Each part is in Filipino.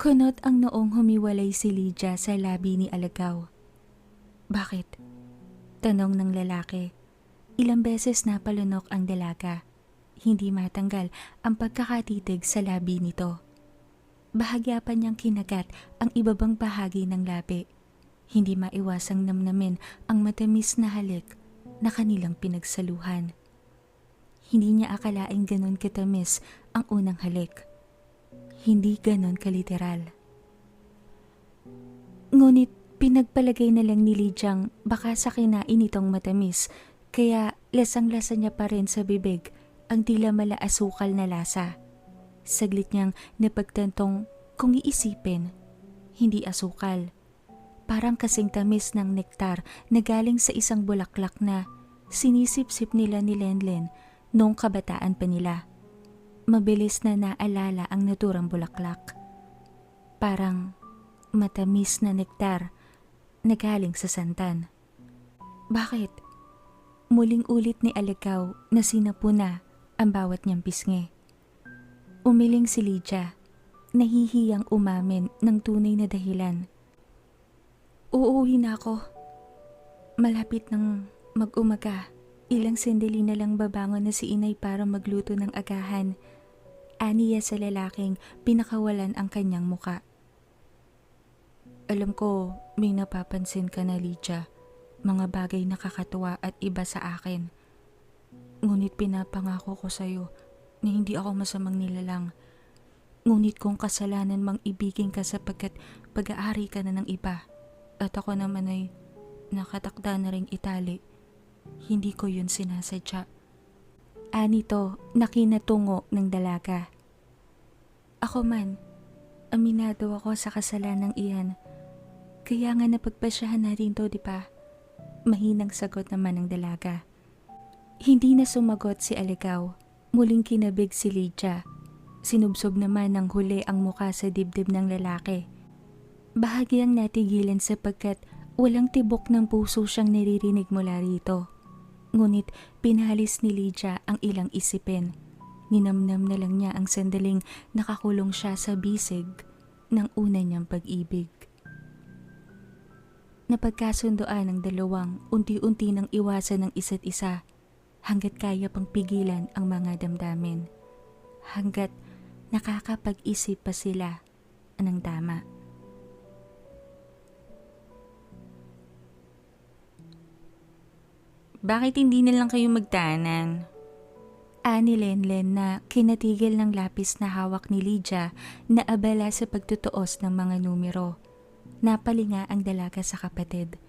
Kunot ang noong humiwalay si Lydia sa labi ni Alagaw. Bakit? Tanong ng lalaki. Ilang beses napalunok ang dalaga. Hindi matanggal ang pagkakatitig sa labi nito. Bahagya pa niyang kinagat ang ibabang bahagi ng labi. Hindi maiwasang namnamin ang matamis na halik na kanilang pinagsaluhan. Hindi niya akalaing ganon katamis ang unang halik. Hindi ganon kaliteral. Ngunit pinagpalagay na lang ni Lidyang baka sa kinain itong matamis, kaya lasang-lasa niya pa rin sa bibig ang tila mala asukal na lasa. Saglit niyang napagtantong kung iisipin, hindi asukal. Parang kasing tamis ng nektar na galing sa isang bulaklak na sinisip-sip nila ni Lenlen noong kabataan pa nila. Mabilis na naalala ang naturang bulaklak. Parang matamis na nektar na galing sa santan. Bakit? Muling ulit ni Alagaw na sinapuna ang bawat niyang pisngi. Umiling si Lydia, nahihiyang umamin ng tunay na dahilan. Uuwi na ako. Malapit nang mag-umaga. Ilang sandali na lang babangon na si inay para magluto ng agahan. Aniya sa lalaking pinakawalan ang kanyang muka. Alam ko may napapansin ka na, Lydia. Mga bagay na kakatuwa at iba sa akin. Ngunit pinapangako ko sa'yo na hindi ako masamang nilalang. Ngunit kung kasalanan mang ibigin ka sapagkat pag-aari ka na ng iba at ako naman ay nakatakda na ring itali, hindi ko yun sinasadya. Anito na kinatungo ng dalaga. Ako man, aminado ako sa kasalanang iyan. Kaya nga napagpasyahan natin to, di ba? Mahinang sagot naman ng dalaga. Hindi na sumagot si Alagaw. Muling kinabig si Lydia. Sinubsob naman ng huli ang muka sa dibdib ng lalaki. Bahagyang natigilan sapagkat walang tibok ng puso siyang naririnig mula rito. Ngunit pinahalis ni Lydia ang ilang isipin. Ninamnam na lang niya ang sandaling nakakulong siya sa bisig ng una niyang pag-ibig. Napagkasundoan ng dalawang unti-unti nang iwasan ng isa't isa hanggat kaya pang pigilan ang mga damdamin. Hanggat nakakapag-isip pa sila ng tama. Bakit hindi na lang kayo magtanan? Ani Lenlen na kinatigil ng lapis na hawak ni Lydia na abala sa pagtutuos ng mga numero. Napalinga ang dalaga sa kapatid.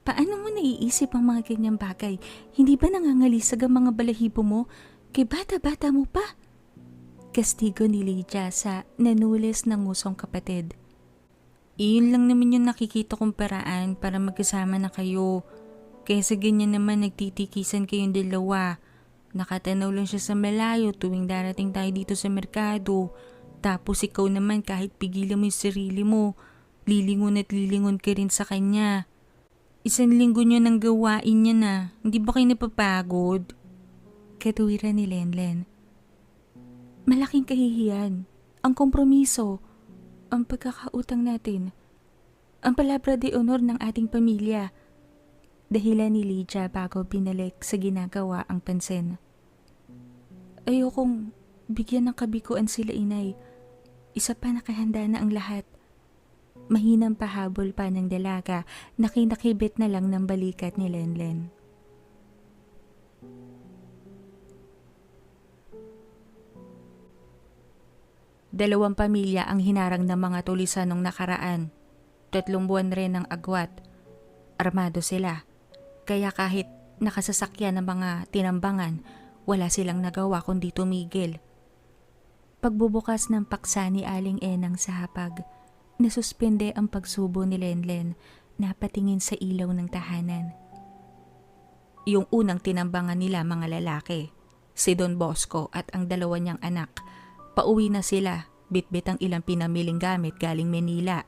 Paano mo naiisip ang mga ganyang bagay? Hindi ba nangangalisag ang mga balahibo mo? Kay bata-bata mo pa? Kastigo ni Lydia sa nanulis ng ngusong kapatid. Iyon lang naman yung nakikita kong paraan para magkasama na kayo. Kaysa ganyan naman nagtitikisan kayong dalawa. Nakatanaw lang siya sa malayo tuwing darating tayo dito sa merkado. Tapos ikaw naman kahit pigilan mo yung sarili mo, lilingon at lilingon ka rin sa kanya. 1 linggo niyo nang gawain niya na. Hindi ba kayo napapagod? Katuwiran ni Lenlen. Malaking kahihiyan, ang kompromiso, ang pagkakautang natin, ang palabra de honor ng ating pamilya. Dahilan ni Lydia bago binalik sa ginagawa ang pansin. Ayokong bigyan ng kabiguan sila inay. Isa pa nakahanda na ang lahat. Mahinang pahabol pa ng dalaga na kinakibit na lang ng balikat ni Lenlen. Dalawang pamilya ang hinarang ng mga tulisan nung nakaraan. 3 buwan rin ang agwat. Armado sila. Kaya kahit nakasasakyan ng mga tinambangan, wala silang nagawa kundi tumigil. Pagbubukas ng paksa ni Aling Enang sa hapag, nasuspende ang pagsubo ni Lenlen na patingin sa ilaw ng tahanan. Yung unang tinambangan nila mga lalaki, si Don Bosco at ang dalawa niyang anak, pauwi na sila, bitbit ang ilang pinamiling gamit galing Manila.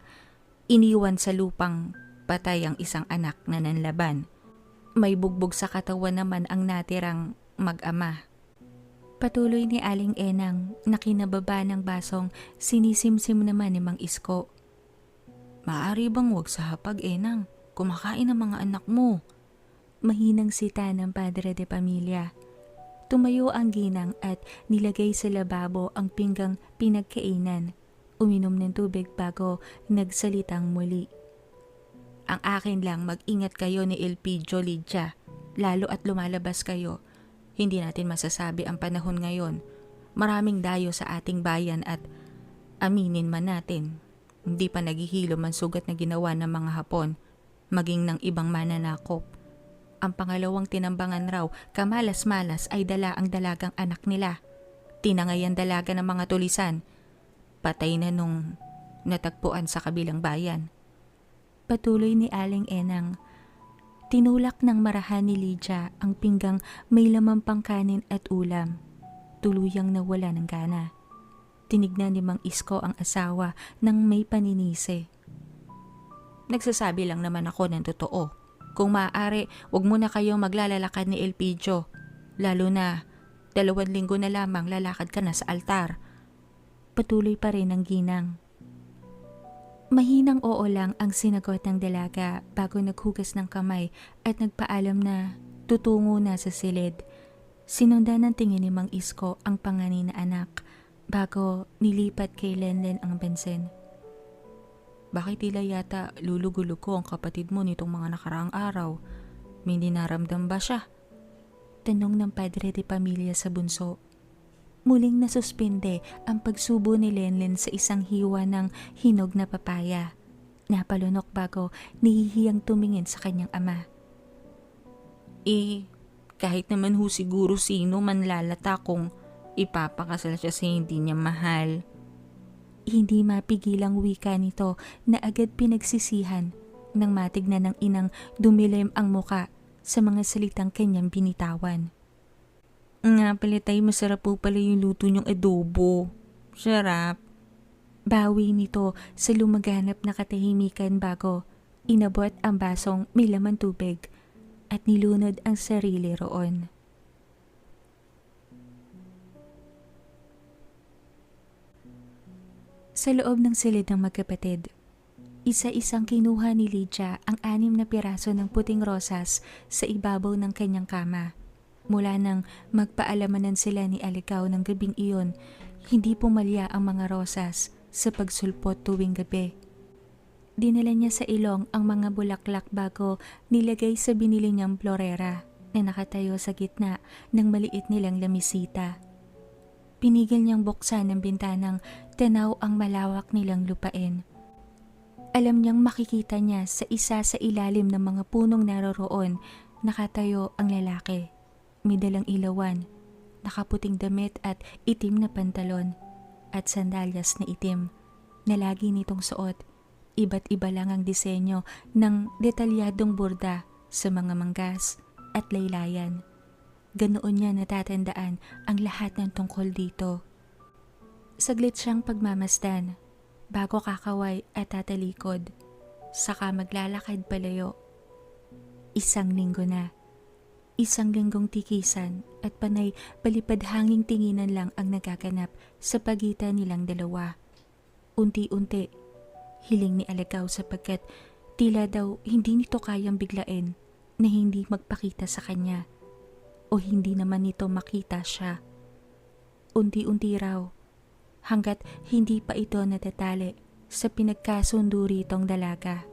Iniwan sa lupang patay ang isang anak na nanlaban. May bugbog sa katawan naman ang natirang mag-ama. Patuloy ni Aling Enang na kinababa ng basong sinisimsim naman ni Mang Isko. Maaari bang wag sa hapag, Enang? Kumakain ang mga anak mo. Mahinang sita ng padre de pamilya. Tumayo ang ginang at nilagay sa lababo ang pinggang pinagkainan. Uminom ng tubig bago nagsalitang muli. Ang akin lang, mag-ingat kayo ni Elpidio, Lydia. Lalo at lumalabas kayo. Hindi natin masasabi ang panahon ngayon. Maraming dayo sa ating bayan at aminin man natin, hindi pa naghihilom ang sugat na ginawa ng mga Hapon, maging ng ibang mananakop. Ang pangalawang tinambangan raw, kamalas-malas ay dala ang dalagang anak nila. Tinangay ang dalaga ng mga tulisan. Patay na nung natagpuan sa kabilang bayan. Patuloy ni Aling Enang. Tinulak ng marahan ni Lydia ang pinggang may lamang pang kanin at ulam. Tuluyang nawala ng gana. Tinignan ni Mang Isko ang asawa ng may paninisi. Nagsasabi lang naman ako ng totoo. Kung maaari, wag mo na kayong maglalalakad ni Elpidio. Lalo na, 2 linggo na lamang lalakad ka na sa altar. Patuloy pa rin ang ginang. Mahinang oo lang ang sinagot ng dalaga bago naghugas ng kamay at nagpaalam na tutungo na sa silid. Sinundan ng tingin ni Mang Isko ang panganay na anak bago nilipat kay Lenlen ang bensin. Bakit tila yata lulugo-lugo ang kapatid mo nitong mga nakaraang araw? May dinaramdam ba siya? Tanong ng padre de pamilya sa bunso. Muling nasuspinde ang pagsubo ni Lenlen sa isang hiwa ng hinog na papaya. Napalunok bago nahihiyang tumingin sa kanyang ama. Kahit naman ho siguro sino man lalata kung ipapakasal siya sa hindi niya mahal. Hindi mapigilang wika nito na agad pinagsisihan nang matignan ng inang dumilim ang muka sa mga salitang kanyang binitawan. Nga pala tayo, masarap po pala yung luto niyong adobo. Sarap. Bawi nito sa lumaganap na katahimikan bago inabot ang basong may laman tubig at nilunod ang sarili roon. Sa loob ng silid ng magkapatid, isa-isang kinuha ni Lydia ang 6 na piraso ng puting rosas sa ibabaw ng kanyang kama. Mula nang magpaalamanan sila ni Alicaw ng gabing iyon, hindi pumalya ang mga rosas sa pagsulpot tuwing gabi. Dinala niya sa ilong ang mga bulaklak bago nilagay sa binili niyang florera na nakatayo sa gitna ng maliit nilang lamisita. Pinigil niyang buksan ng bintanang tanaw ang malawak nilang lupain. Alam niyang makikita niya sa isa sa ilalim ng mga punong naroroon nakatayo ang lalaki. May dalang ilawan, nakaputing damit at itim na pantalon at sandalyas na itim na lagi nitong suot. Iba't iba lang ang disenyo ng detalyadong borda sa mga manggas at laylayan. Ganoon niya natatandaan ang lahat ng tungkol dito. Saglit siyang pagmamasdan bago kakaway at tatalikod. Saka maglalakad palayo. 1 linggo na. 1 linggong tikisan at panay palipad-hanging tinginan lang ang nagaganap sa pagitan nilang dalawa. Unti-unti, hiling ni Alicaw sapagkat tila daw hindi nito kayang biglain na hindi magpakita sa kanya o hindi naman nito makita siya. Unti-unti raw, hanggat hindi pa ito natatali sa pinagkasundo ritong dalaga.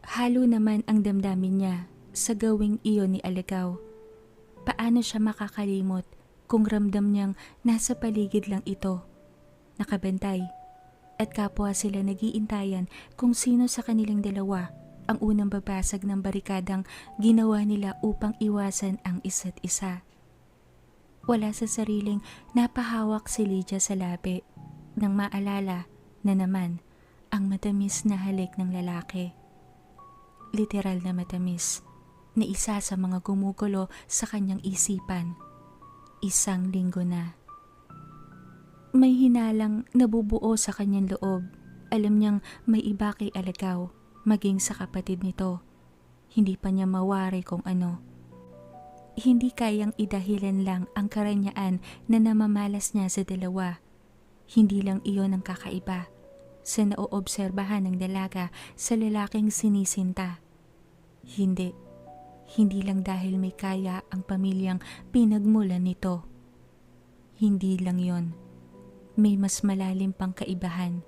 Halo naman ang damdamin niya sa gawing iyon ni Alicaw. Paano siya makakalimot kung ramdam niyang nasa paligid lang ito, nakabantay, at kapwa sila nag-iintayan kung sino sa kanilang dalawa ang unang babasag ng barikadang ginawa nila upang iwasan ang isa't isa. Wala sa sariling napahawak si Lydia sa labi nang maalala na naman ang matamis na halik ng lalaki. Literal na matamis na isa sa mga gumugulo sa kanyang isipan. 1 linggo na. May hinalang nabubuo sa kanyang loob. Alam niyang may iba kay Alicaw, maging sa kapatid nito. Hindi pa niya mawari kung ano. hindi kayang idahilan lang ang karanyaan na namamalas niya sa dalawa. Hindi lang iyon ang kakaiba sa naoobserbahan ng dalaga sa lalaking sinisinta. Hindi. Hindi lang dahil may kaya ang pamilyang pinagmulan nito. Hindi lang yon. May mas malalim pang kaibahan.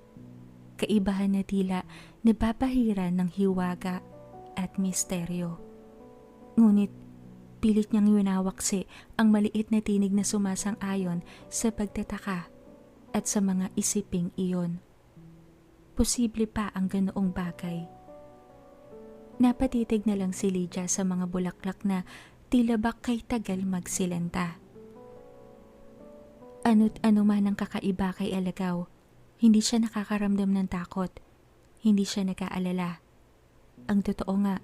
Kaibahan na tila napapahira ng hiwaga at misteryo. Ngunit pilit niyang winawaksi ang maliit na tinig na sumasang-ayon sa pagtataka at sa mga isiping iyon. Posible pa ang ganoong bagay. Napatitig na lang si Lydia sa mga bulaklak na tila ba kay tagal magsilanta. Ano't ano man ang kakaiba kay Alagaw, hindi siya nakakaramdam ng takot, hindi siya nag-aalala. Ang totoo nga,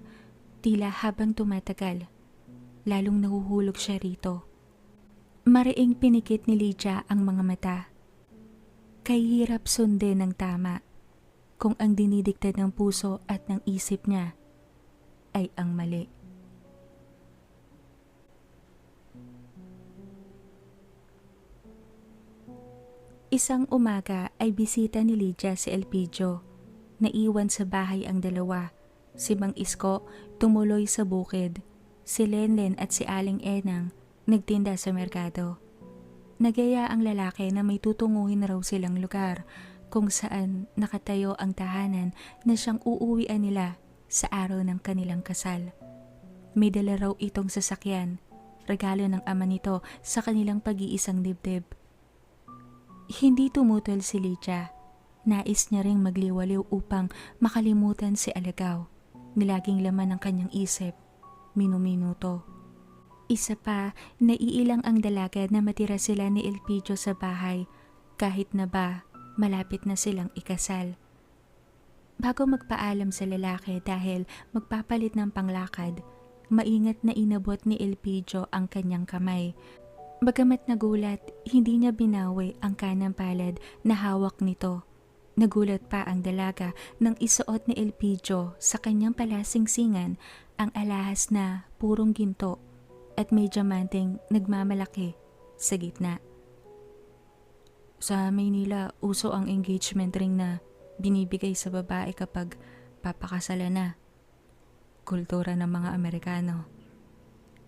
tila habang tumatagal, lalong nahuhulog siya rito. Mariing pinikit ni Lydia ang mga mata. Kay hirap sundin ng tama kung ang dinidiktad ng puso at ng isip niya ay ang mali. Isang umaga ay bisita ni Lydia si Elpidio. Naiwan sa bahay ang dalawa. Si Mang Isko tumuloy sa bukid. Si Lenlen at si Aling Enang nagtinda sa merkado. Nagaya ang lalaki na may tutunguhin raw silang lugar kung saan nakatayo ang tahanan na siyang uuwian nila sa araw ng kanilang kasal. May dala raw itong sasakyan, regalo ng ama nito sa kanilang pag-iisang dibdib. Hindi tumutol si Lydia. Nais niya ring magliwaliw upang makalimutan si Alagaw. Nilaging laman ng kanyang isip, minuminuto. Isa pa, naiilang ang dalaga na matira sila ni Elpidio sa bahay kahit na ba malapit na silang ikasal. Bago magpaalam sa lalaki dahil magpapalit ng panglakad, maingat na inabot ni Elpidio ang kanyang kamay. Bagamat nagulat, hindi niya binawi ang kanang palad na hawak nito. Nagulat pa ang dalaga nang isuot ni Elpidio sa kanyang palasingsingan ang alahas na purong ginto at may diamanteng nagmamalaki sa gitna. Sa Maynila, uso ang engagement ring na binibigay sa babae kapag papakasalan na. Kultura ng mga Amerikano.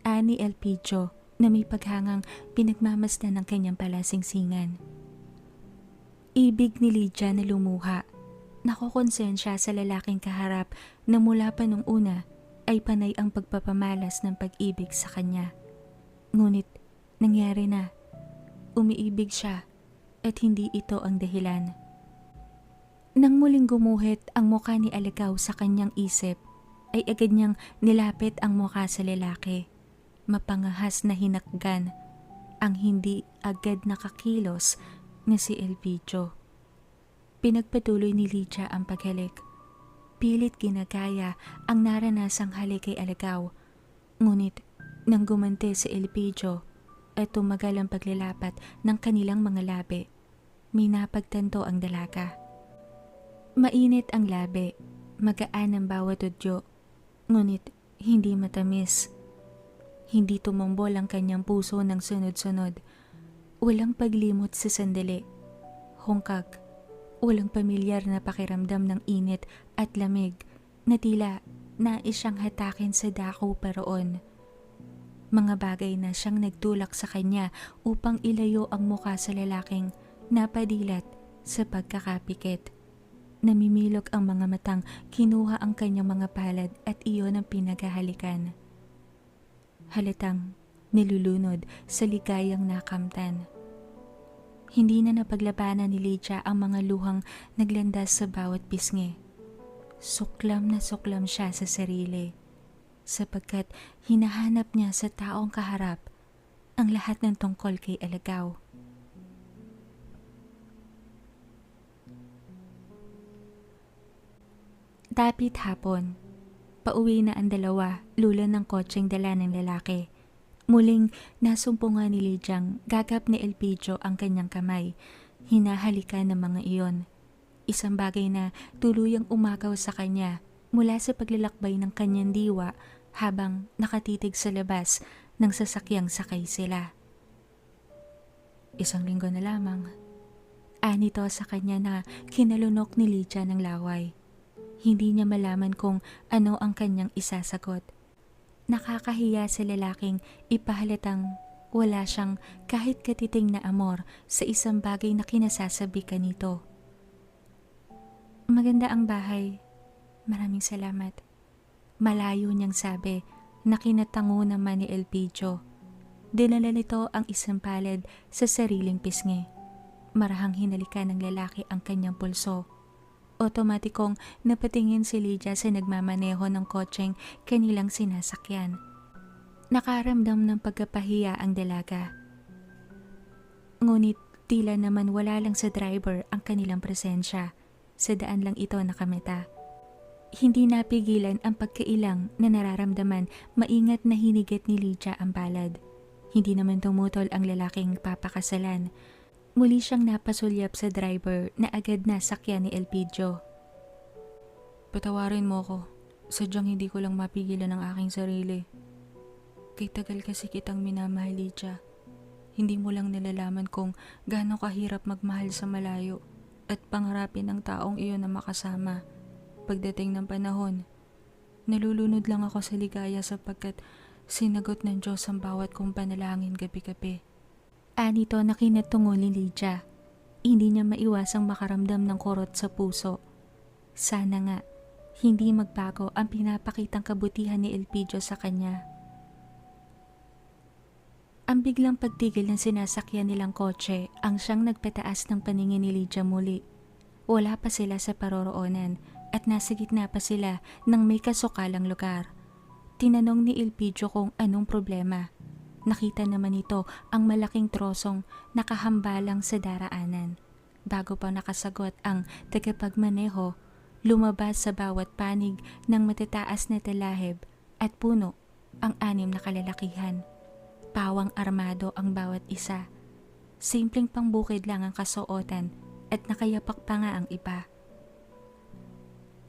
Ani Elpidio na may paghangang pinagmamasdan ng kanyang palasingsingan. Ibig ni Lydia na lumuha. Nakokonsensya sa lalaking kaharap na mula pa nung una ay panay ang pagpapamalas ng pag-ibig sa kanya. Ngunit nangyari na. Umiibig siya at hindi ito ang dahilan. Nang muling gumuhit ang mukha ni Alagaw sa kanyang isip, ay agad niyang nilapit ang mukha sa lalaki. Mapangahas na hinakgan ang hindi agad nakakilos na si Elpidio. Pinagpatuloy ni Lydia ang paghalik. Pilit ginagaya ang naranasang halik kay Alagaw. Ngunit nang gumante si Elpidio at tumagal ang paglalapat ng kanilang mga labi, may napagtanto ang dalaga. Mainit ang labi, magaan ang bawat udyo, ngunit hindi matamis. Hindi tumumbol ang kanyang puso ng sunod-sunod. Walang paglimot sa sandali. Hungkag. Walang pamilyar na pakiramdam ng init at lamig na tila nais siyang hatakin sa dako paroon. Mga bagay na siyang nagtulak sa kanya upang ilayo ang mukha sa lalaking napadilat sa pagkakapikit. Namimilok ang mga matang kinuha ang kanyang mga palad at iyon ang pinaghahalikan. Halatang nilulunod sa ligayang nakamtan. Hindi na napaglabanan ni Lydia ang mga luhang naglandas sa bawat pisngi. Suklam na suklam siya sa sarili, sapagkat hinahanap niya sa taong kaharap ang lahat ng tungkol kay Alagaw. Dapit hapon. Pauwi na ang dalawa, lulan ng kotseng dala ng lalaki. Muling nasumpungan ni Lydiang gagap ni Elpidio ang kanyang kamay. Hinahalikan ng mga iyon. Isang bagay na tuluyang umagaw sa kanya mula sa paglalakbay ng kanyang diwa habang nakatitig sa labas ng sasakyang sakay sila. 1 linggo na lamang. Anito sa kanya na kinalunok ni Lydia ng laway. Hindi niya malaman kung ano ang kanyang isasagot. Nakakahiya sa lalaking ipahalatang wala siyang kahit katiting na amor sa isang bagay na kinasasabi ka nito. Maganda ang bahay. Maraming salamat. Malayo niyang sabi na kinatango naman ni Elpidio. Dinala nito ang isang palad sa sariling pisngi. Marahang hinalikan ng lalaki ang kanyang pulso. Otomatikong napatingin si Lydia sa nagmamaneho ng kotseng kanilang sinasakyan. Nakaramdam ng pagkapahiya ang dalaga. Ngunit tila naman wala lang sa driver ang kanilang presensya. Sa daan lang ito nakameta. Hindi napigilan ang pagkailang na nararamdaman, maingat na hinigit ni Lydia ang palad. Hindi naman tumutol ang lalaking papakasalan. Muli siyang napasulyap sa driver na agad nasakyan ni Elpidio. Patawarin mo ko. Sadyang hindi ko lang mapigilan ang aking sarili. Kay tagal kasi kitang minamahal, Lydia. Hindi mo lang nalalaman kung gaano kahirap magmahal sa malayo at pangarapin ng taong iyon na makasama. Pagdating ng panahon, nalulunod lang ako sa ligaya sapagkat sinagot ng Diyos ang bawat kong panalangin gabi-gabi. Anito na kinatungo ni Lydia. Hindi niya maiwasang makaramdam ng kurot sa puso. Sana nga, hindi magbago ang pinapakitang kabutihan ni Elpidio sa kanya. Ang biglang pagtigil ng sinasakyan nilang kotse ang siyang nagpataas ng paningin ni Lydia muli. Wala pa sila sa paroroonan at nasa gitna pa sila ng may kasukalang lugar. Tinanong ni Elpidio kung anong problema. Nakita naman ito ang malaking trosong nakahambalang sa daraanan. Bago pa nakasagot ang tagapagmaneho, lumabas sa bawat panig ng matataas na talahib at puno ang 6 na kalalakihan. Pawang armado ang bawat isa. Simpleng pangbukid lang ang kasuotan at nakayapak pa nga ang iba.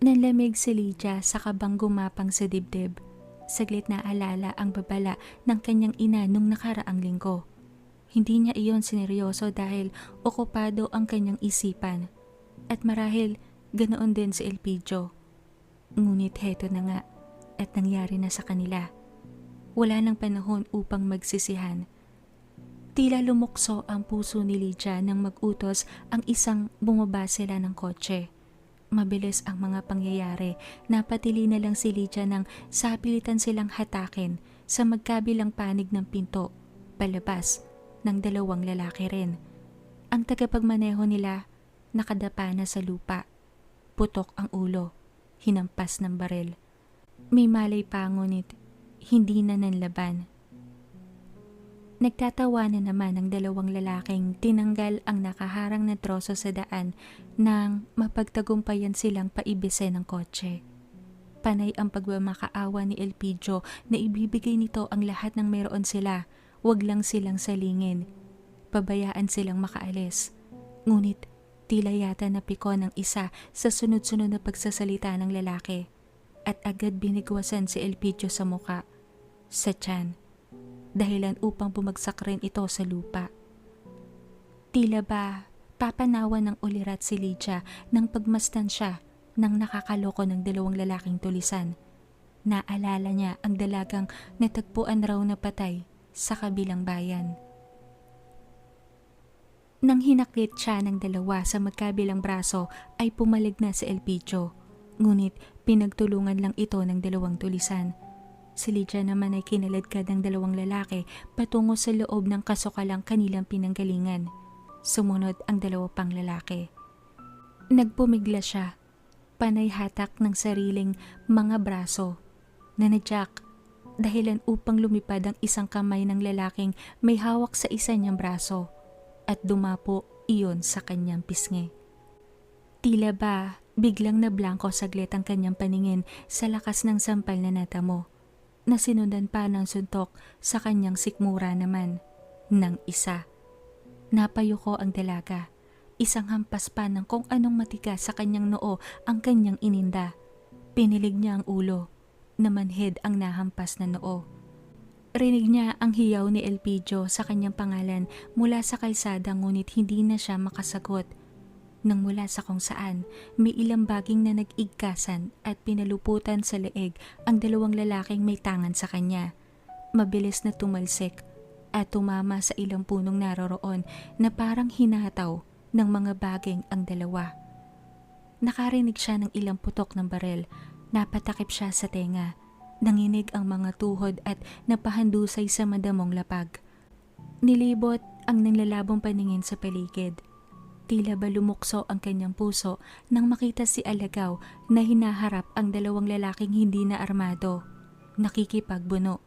Nanlamig si Lydia sa kabang gumapang sa dibdib. Saglit na alala ang babala ng kanyang ina nung nakaraang linggo. Hindi niya iyon sineryoso dahil okupado ang kanyang isipan. At marahil ganoon din si Elpidio. Ngunit heto na nga at nangyari na sa kanila. Wala nang panahon upang magsisihan. Tila lumukso ang puso ni Lydia nang mag-utos ang isang bumaba sila ng kotse. Mabilis ang mga pangyayari, napatili na lang si Lydia nang sapilitan silang hatakin sa magkabilang panig ng pinto, palabas ng 2 lalaki rin. Ang tagapagmaneho nila nakadapa na sa lupa, putok ang ulo, hinampas ng baril. May malay pa ngunit hindi na nanlaban. Nagtatawanan naman ang 2 lalaking tinanggal ang nakaharang na troso sa daan nang mapagtagumpayan silang paibise ng kotse. Panay ang pagmamakaawa ni Elpidio na ibibigay nito ang lahat ng meron sila, wag lang silang salingin. Pabayaan silang makaalis. Ngunit tila yata napiko ng isa sa sunod-sunod na pagsasalita ng lalaki at agad binigwasan si Elpidio sa muka, sa tiyan. Dahilan upang bumagsak rin ito sa lupa. Tila ba papanawa ng ulirat si Lydia nang pagmasdan siya ng nakakaloko ng 2 lalaking tulisan. Naalala niya ang dalagang natagpuan raw na patay sa kabilang bayan. Nang hinaklit siya ng 2 sa magkabilang braso ay pumalig na si Elpidio. Ngunit pinagtulungan lang ito ng 2 tulisan. Si Lydia naman ay kinaladkad ng 2 lalaki patungo sa loob ng kasukalang kanilang pinanggalingan. Sumunod ang 2 pang lalaki. Nagpumigla siya, panay hatak ng sariling mga braso. Nanadyak, dahilan upang lumipad ang isang kamay ng lalaking may hawak sa isa niyang braso at dumapo iyon sa kanyang pisngi. Tila ba biglang nablangko saglit ang kanyang paningin sa lakas ng sampal na natamo. Nasinundan pa ng suntok sa kanyang sikmura naman ng isa. Napayuko ang dalaga. Isang hampas pa ng kung anong matigas sa kanyang noo ang kanyang ininda. Pinilig niya ang ulo. Namanhid ang nahampas na noo. Rinig niya ang hiyaw ni Elpidio sa kanyang pangalan mula sa kalsada ngunit hindi na siya makasagot. Nang mula sa kung saan, may ilang baging na nag-igkasan at pinaluputan sa leeg ang dalawang lalaking may tangan sa kanya. Mabilis na tumalsik at tumama sa ilang punong naroroon na parang hinataw ng mga baging ang dalawa. Nakarinig siya ng ilang putok ng barel, napatakip siya sa tenga, nanginig ang mga tuhod at napahandusay sa madamong lapag. Nilibot ang nanlalabong paningin sa paligid. Tila ba lumukso ang kanyang puso nang makita si Alagaw na hinaharap ang dalawang lalaking hindi na armado, nakikipagbuno.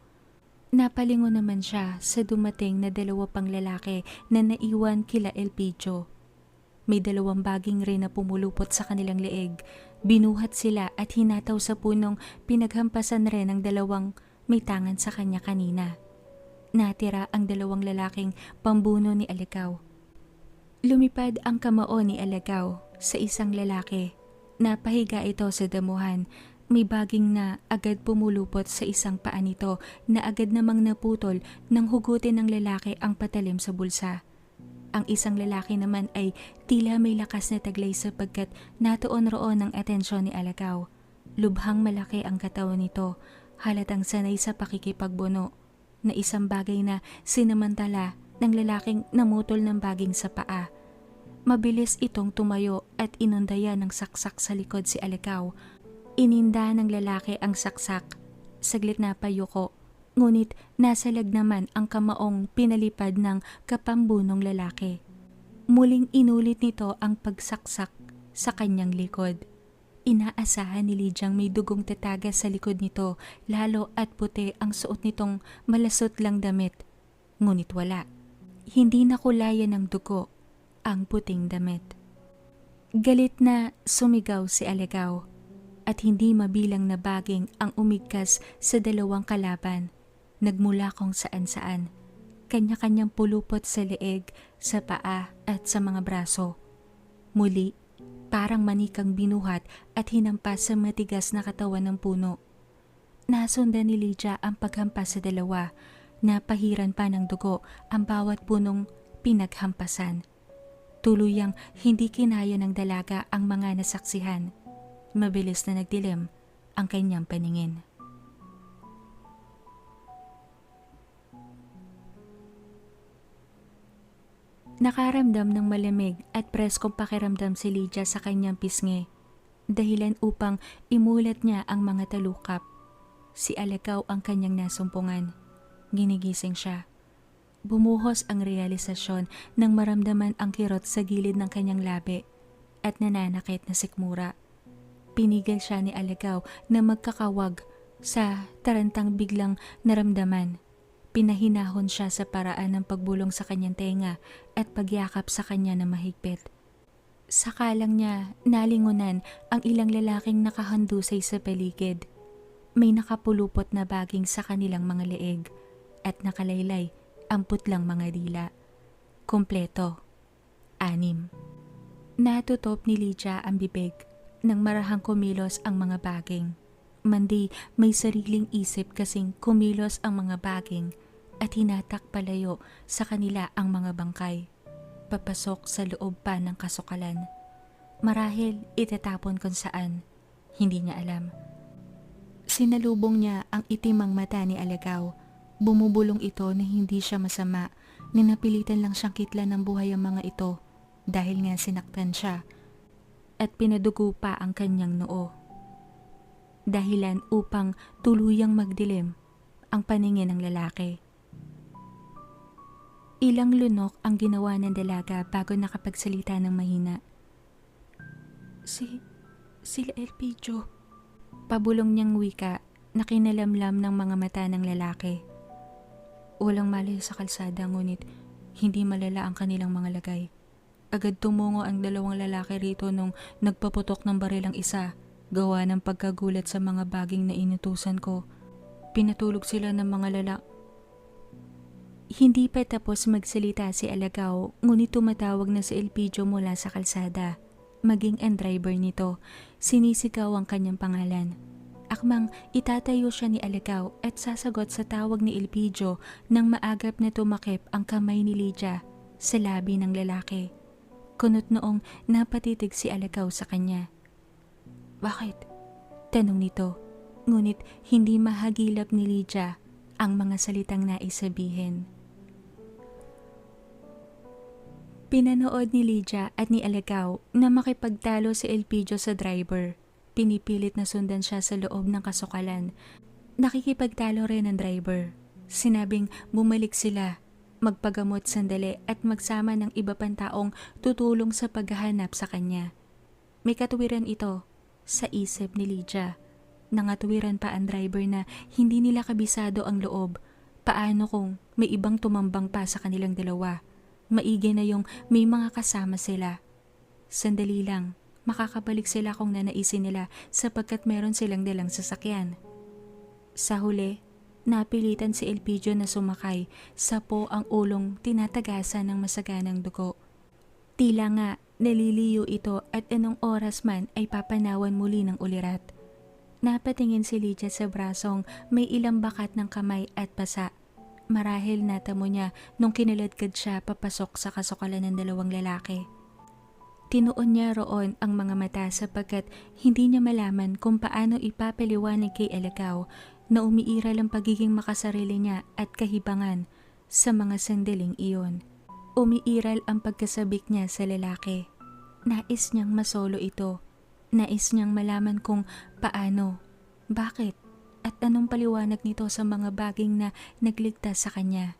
Napalingon naman siya sa dumating na dalawa pang lalaki na naiwan kila Elpidio. May dalawang baging rin na pumulupot sa kanilang leeg. Binuhat sila at hinataw sa punong pinaghampasan rin ng dalawang may tangan sa kanya kanina. Natira ang dalawang lalaking pambuno ni Alagaw. Lumipad ang kamao ni Alagaw sa isang lalaki. Napahiga ito sa damuhan. May baging na agad pumulupot sa isang paa nito na agad namang naputol nang hugutin ng lalaki ang patalim sa bulsa. Ang isang lalaki naman ay tila may lakas na taglay sapagkat natuon roon ang atensyon ni Alagaw. Lubhang malaki ang katawan nito, halatang sanay sa pakikipagbuno, na isang bagay na sinamantala ng lalaking namutol ng baging sa paa. Mabilis itong tumayo at inundaya ng saksak sa likod si Alagaw. Ininda ng lalaki ang saksak. Saglit na payuko, ngunit nasalag naman ang kamaong pinalipad ng kapambunong lalaki. Muling inulit nito ang pagsaksak sa kanyang likod. Inaasahan ni Lidyang may dugong tatagas sa likod nito, lalo at puti ang suot nitong malasot lang damit. Ngunit wala. Hindi nakulayan ng dugo ang puting damit. Galit na sumigaw si Alagaw at hindi mabilang na baging ang umigkas sa dalawang kalaban. Nagmula kung saan-saan. Kanya-kanyang pulupot sa leeg, sa paa at sa mga braso. Muli, parang manikang binuhat at hinampas sa matigas na katawan ng puno. Nasundan ni Lydia ang paghampas sa dalawa. Napahiran pa ng dugo ang bawat punong pinaghampasan. Tuluyang hindi kinaya ng dalaga ang mga nasaksihan. Mabilis na nagdilim ang kanyang paningin. Nakaramdam ng malamig at preskong pakiramdam si Lydia sa kanyang pisngi, dahilan upang imulat niya ang mga talukap. Si Alagaw ang kanyang nasumpungan. Ginigising siya. Bumuhos ang realisasyon nang maramdaman ang kirot sa gilid ng kanyang labi at nananakit na sikmura. Pinigil siya ni Alagaw na magkakawag sa tarantang biglang naramdaman. Pinahinahon siya sa paraan ng pagbulong sa kanyang tenga at pagyakap sa kanya na mahigpit. Sakalang niya nalingunan ang ilang lalaking nakahandusay sa paligid. May nakapulupot na baging sa kanilang mga leeg at nakalaylay ang putlang mga dila. Kompleto. 6. Natutop ni Lydia ang bibig nang marahang kumilos ang mga baging. Mandi may sariling isip kasing kumilos ang mga baging at hinatak palayo sa kanila ang mga bangkay. Papasok sa loob pa ng kasukalan. Marahil itatapon kung saan. Hindi niya alam. Sinalubong niya ang itimang mata ni Alagaw. Bumubulong ito na hindi siya masama, na napilitan lang siyang kitlan ng buhay ang mga ito dahil nga sinaktan siya at pinadugo pa ang kanyang noo. Dahilan upang tuluyang magdilim ang paningin ng lalaki. Ilang lunok ang ginawa ng dalaga bago nakapagsalita ng mahina. Sila Elpidio. Pabulong niyang wika na kinalamlam ng mga mata ng lalaki. Walang malayo sa kalsada ngunit hindi malala ang kanilang mga lagay. Agad tumungo ang dalawang lalaki rito nung nagpaputok ng baril ang isa, gawa ng pagkagulat sa mga baging na inutusan ko. Pinatulog sila ng mga Hindi pa tapos magsalita si Alagaw, ngunit tumatawag na si Elpidio mula sa kalsada. Maging ang driver nito, sinisigaw ang kanyang pangalan. Akmang itatayo siya ni Alagaw at sasagot sa tawag ni Elpidio nang maagap na tumakip ang kamay ni Lydia sa labi ng lalaki. Kunot noong napatitig si Alagaw sa kanya. "Bakit?" tanong nito, ngunit hindi mahagilap ni Lydia ang mga salitang nais sabihin. Pinanood ni Lydia at ni Alagaw na makipagtalo si Elpidio sa driver. Pinipilit na sundan siya sa loob ng kasukalan. Nakikipagtalo rin ang driver. Sinabing bumalik sila, magpagamot sandali at magsama ng iba pang taong tutulong sa paghahanap sa kanya. May katuwiran ito sa isip ni Lydia. Nangatuwiran pa ang driver na hindi nila kabisado ang loob. Paano kung may ibang tumambang pa sa kanilang dalawa? Maigi na yung may mga kasama sila. Sandali lang, makakabalik sila kung nanaisin nila sapagkat meron silang dalang sasakyan. Sa huli, napilitan si Elpidio na sumakay sa po ang ulong tinatagasan ng masaganang dugo. Tila nga naliliyo ito at anong oras man ay papanawan muli ng ulirat. Napatingin si Lydia sa brasong may ilang bakat ng kamay at pasa. Marahil natamo niya nung kinaladkad siya papasok sa kasukalan ng dalawang lalaki. Tinuon niya roon ang mga mata sapagkat hindi niya malaman kung paano ipapaliwanag kay Alagaw na umiiral ang pagiging makasarili niya at kahibangan sa mga sandaling iyon. Umiiral ang pagkasabik niya sa lalaki. Nais niyang masolo ito. Nais niyang malaman kung paano, bakit, at anong paliwanag nito sa mga baging na nagligtas sa kanya.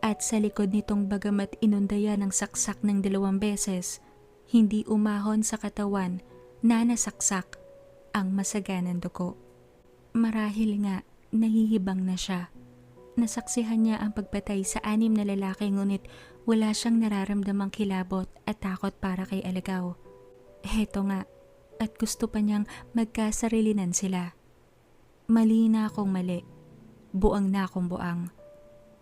At sa likod nitong bagamat inundaya ng saksak ng 2 beses, hindi umahon sa katawan na nasaksak ang masaganang dugo. Marahil nga nahihibang na siya. Nasaksihan niya ang pagpatay sa 6 na lalaki ngunit wala siyang nararamdamang kilabot at takot para kay Alagaw. Heto nga, at gusto pa niyang magkasarilinan sila. Mali na akong mali, buang na akong buang.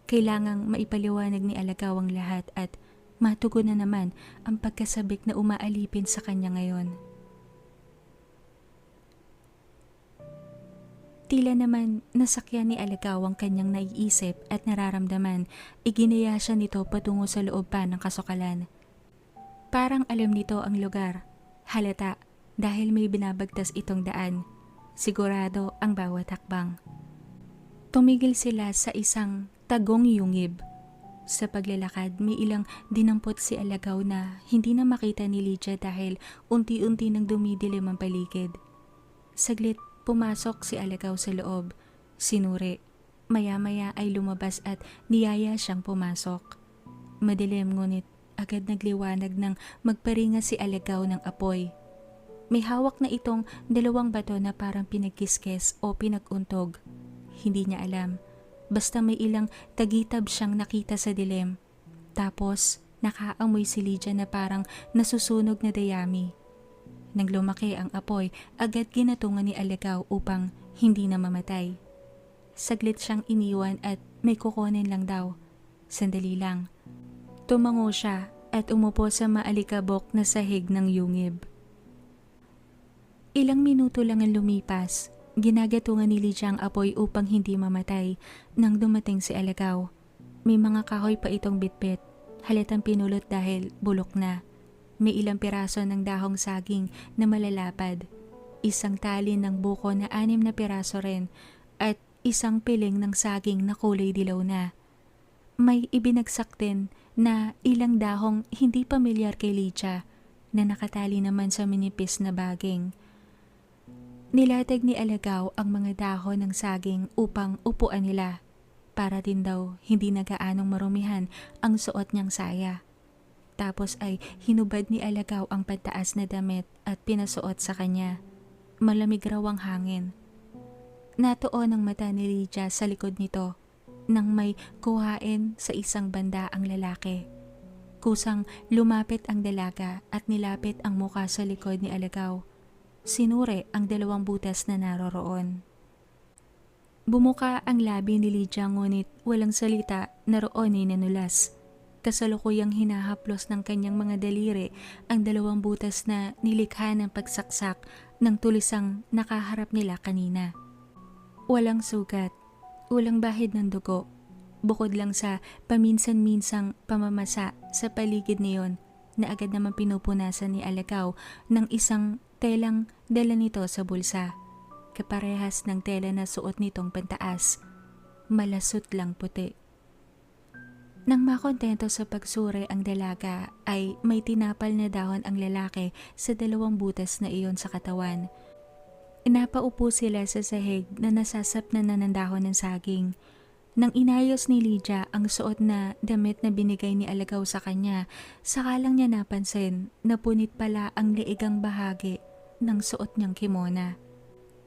Kailangang maipaliwanag ni Alagaw ang lahat at matugon na naman ang pagkasabik na umaalipin sa kanya ngayon. Tila naman nasakyan ni Alagaw ang kanyang naiisip at nararamdaman, iginaya siya nito patungo sa loob pa ng kasukalan. Parang alam nito ang lugar, halata dahil may binabagtas itong daan. Sigurado ang bawat hakbang. Tumigil sila sa isang tagong yungib. Sa paglalakad, may ilang dinampot si Alagaw na hindi na makita ni Lydia dahil unti-unti nang dumidilim ang paligid. Saglit, pumasok si Alagaw sa loob. Sinuri. Maya-maya ay lumabas at niyaya siyang pumasok. Madilim ngunit agad nagliwanag nang magparinga si Alagaw ng apoy. May hawak na itong 2 bato na parang pinagkiskes o pinaguntog. Hindi niya alam. Basta may ilang tagitab siyang nakita sa dilim. Tapos nakaamoy si Lydia na parang nasusunog na dayami. Nang lumaki ang apoy, agad ginatungan ni Alagaw upang hindi na mamatay. Saglit siyang iniwan at may kukunin lang daw. Sandali lang. Tumango siya at umupo sa maalikabok na sahig ng yungib. Ilang minuto lang ang lumipas. Ginagatungan ni Lydia ang apoy upang hindi mamatay nang dumating si Alagaw. May mga kahoy pa itong bitbit. Halatang pinulot dahil bulok na. May ilang piraso ng dahong saging na malalapad. Isang tali ng buko na 6 na piraso rin at isang piling ng saging na kulay dilaw na. May ibinagsak din na ilang dahong hindi pamilyar kay Lydia na nakatali naman sa minipis na baging. Nilatag ni Alagaw ang mga dahon ng saging upang upuan nila para din daw hindi nagaanong marumihan ang suot niyang saya. Tapos ay hinubad ni Alagaw ang pantaas na damit at pinasuot sa kanya. Malamig raw ang hangin. Natuon ang mata ni Lydia sa likod nito nang may kuhain sa isang banda ang lalaki. Kusang lumapit ang dalaga at nilapit ang muka sa likod ni Alagaw. Sinuri ang 2 butas na naroroon. Bumuka ang labi ni Lydia ngunit walang salita na roon ay nanulas. kasalukuyang hinahaplos ng kanyang mga daliri ang 2 butas na nilikha ng pagsaksak ng tulisang nakaharap nila kanina. Walang sugat, walang bahid ng dugo, bukod lang sa paminsan-minsang pamamasa sa paligid niyon na agad naman pinupunasan ni Alagaw ng isang telang dala nito sa bulsa. Kaparehas ng tela na suot nitong pantaas, malasot lang puti. Nang makontento sa pagsuri ang dalaga ay may tinapal na dahon ang lalaki sa 2 butas na iyon sa katawan. Napaupo sila sa sahig na nasasapnan na ng dahon ng saging. Nang inayos ni Lydia ang suot na damit na binigay ni Alagaw sa kanya, saka lang niya napansin na punit pala ang liigang bahagi ng suot niyang kimona.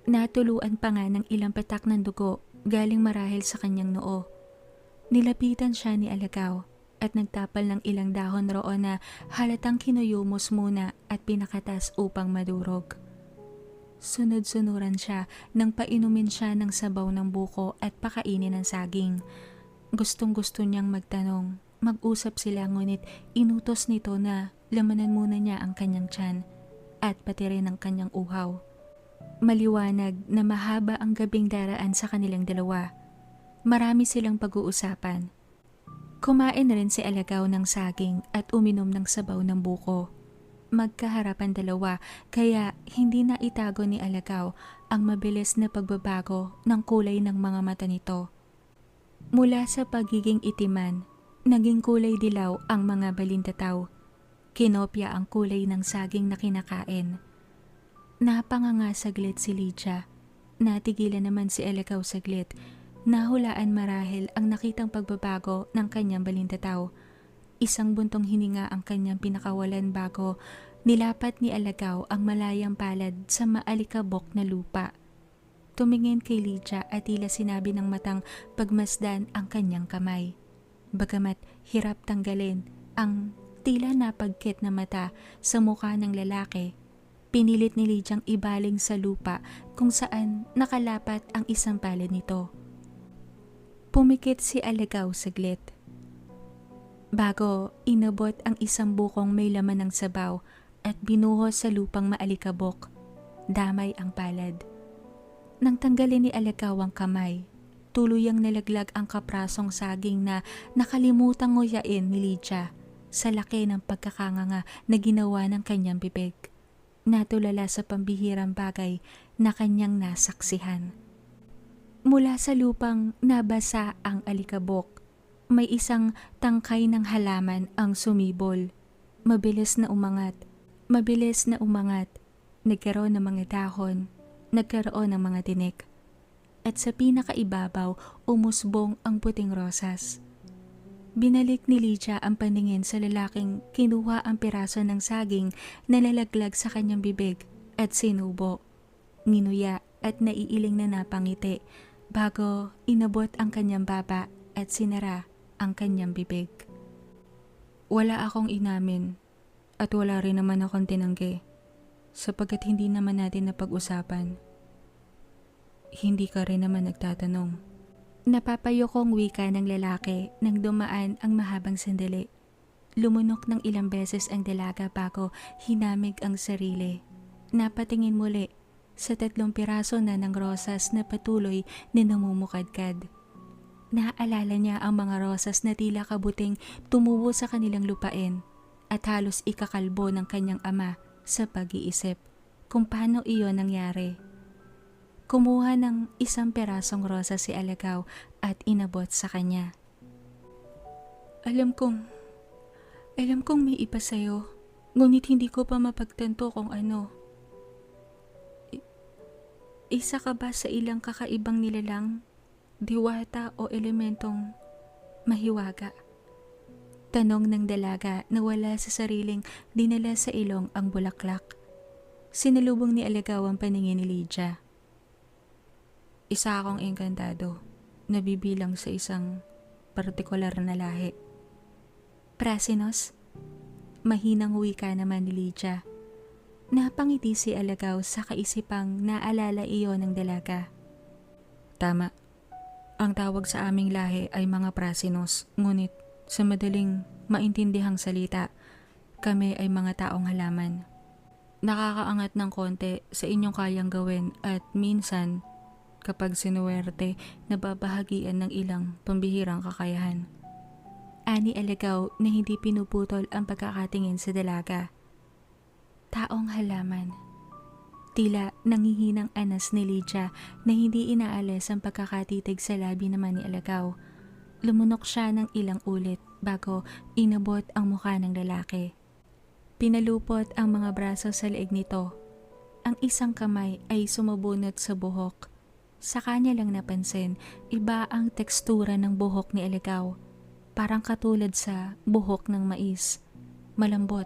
Natuluan pa nga ng ilang patak ng dugo galing marahil sa kanyang noo. Nilapitan siya ni Alagaw at nagtapal ng ilang dahon roon na halatang kinuyumos muna at pinakatas upang madurog. Sunod-sunuran siya nang painumin siya ng sabaw ng buko at pakainin ng saging. Gustong-gusto niyang magtanong, mag-usap sila ngunit inutos nito na lamanan muna niya ang kanyang tiyan at pati rin ang kanyang uhaw. Maliwanag na mahaba ang gabing daraan sa kanilang dalawa. Marami silang pag-uusapan. Kumain rin si Alagaw ng saging at uminom ng sabaw ng buko. Magkaharapan dalawa kaya hindi na itago ni Alagaw ang mabilis na pagbabago ng kulay ng mga mata nito. Mula sa pagiging itiman, naging kulay dilaw ang mga balintataw. Kinopya ang kulay ng saging na kinakain. Napanganga saglit si Lydia. Natigilan naman si Alagaw saglit. Nahulaan marahil ang nakitang pagbabago ng kanyang balintataw. Isang buntong hininga ang kanyang pinakawalan bago nilapat ni Alagaw ang malayang palad sa maalikabok na lupa. Tumingin kay Lydia at tila sinabi ng matang pagmasdan ang kanyang kamay. Bagamat hirap tanggalin ang tila napagkit na mata sa mukha ng lalaki, pinilit ni Lydiang ibaling sa lupa kung saan nakalapat ang isang palad nito. Pumikit si Alagaw saglit. Bago inabot ang isang bukong may laman ng sabaw at binuhos sa lupang maalikabok, damay ang palad. Nang tanggalin ni Alagaw ang kamay, tuluyang nalaglag ang kaprasong saging na nakalimutang nguyain ni Lydia sa laki ng pagkakanganga na ginawa ng kanyang bibig. Natulala sa pambihirang bagay na kanyang nasaksihan. Mula sa lupang nabasa ang alikabok, may isang tangkay ng halaman ang sumibol. Mabilis na umangat, nagkaroon ng mga dahon, nagkaroon ng mga tinik. At sa pinakaibabaw, umusbong ang puting rosas. Binalik ni Lydia ang paningin sa lalaking kinuha ang piraso ng saging na lalaglag sa kanyang bibig at sinubo. Nginuya at naiiling na napangiti bago inabot ang kanyang baba at sinara ang kanyang bibig. Wala akong inamin at wala rin naman akong tinanggi sapagkat hindi naman natin napag-usapan. Hindi ka rin naman nagtatanong. Napapayokong wika ng lalaki nang dumaan ang mahabang sandali. Lumunok ng ilang beses ang dalaga bago hinamig ang sarili. Napatingin muli sa 3 piraso na ng rosas na patuloy na namumukadkad. Naaalala niya ang mga rosas na tila kabuting tumubo sa kanilang lupain at halos ikakalbo ng kanyang ama sa pag-iisip kung paano iyon nangyari. Kumuha ng isang pirasong rosas si Alagaw at inabot sa kanya. Alam kong may iba sa'yo, ngunit hindi ko pa mapagtanto kung ano. Isa ka ba sa ilang kakaibang nilalang, diwata o elementong mahiwaga? Tanong ng dalaga na wala sa sariling dinala sa ilong ang bulaklak. Sinalubong ni Alagaw ang paningin ni Lydia. Isa akong engkantado, nabibilang sa isang partikular na lahi. Prasinos? Mahinang wika naman ni Lydia. Napangiti si Alagaw sa kaisipang naalala iyon ng dalaga. Tama. Ang tawag sa aming lahi ay mga Prasinos, ngunit sa madaling maintindihang salita. Kami ay mga taong halaman. Nakakaangat ng konti sa inyong kayang gawin at minsan, kapag sinuwerte, nababahagian ng ilang pambihirang kakayahan. Ani Alagaw na hindi pinuputol ang pagkakatingin sa dalaga. Taong halaman. Tila nangihinang anas ni Lydia na hindi inaalis ang pagkakatitig sa labi naman ni Alagaw. Lumunok siya ng ilang ulit bago inabot ang mukha ng lalaki. Pinalupot ang mga braso sa leeg nito. Ang isang kamay ay sumubunot sa buhok. Sa kanya lang napansin, iba ang tekstura ng buhok ni Alagaw. Parang katulad sa buhok ng mais. Malambot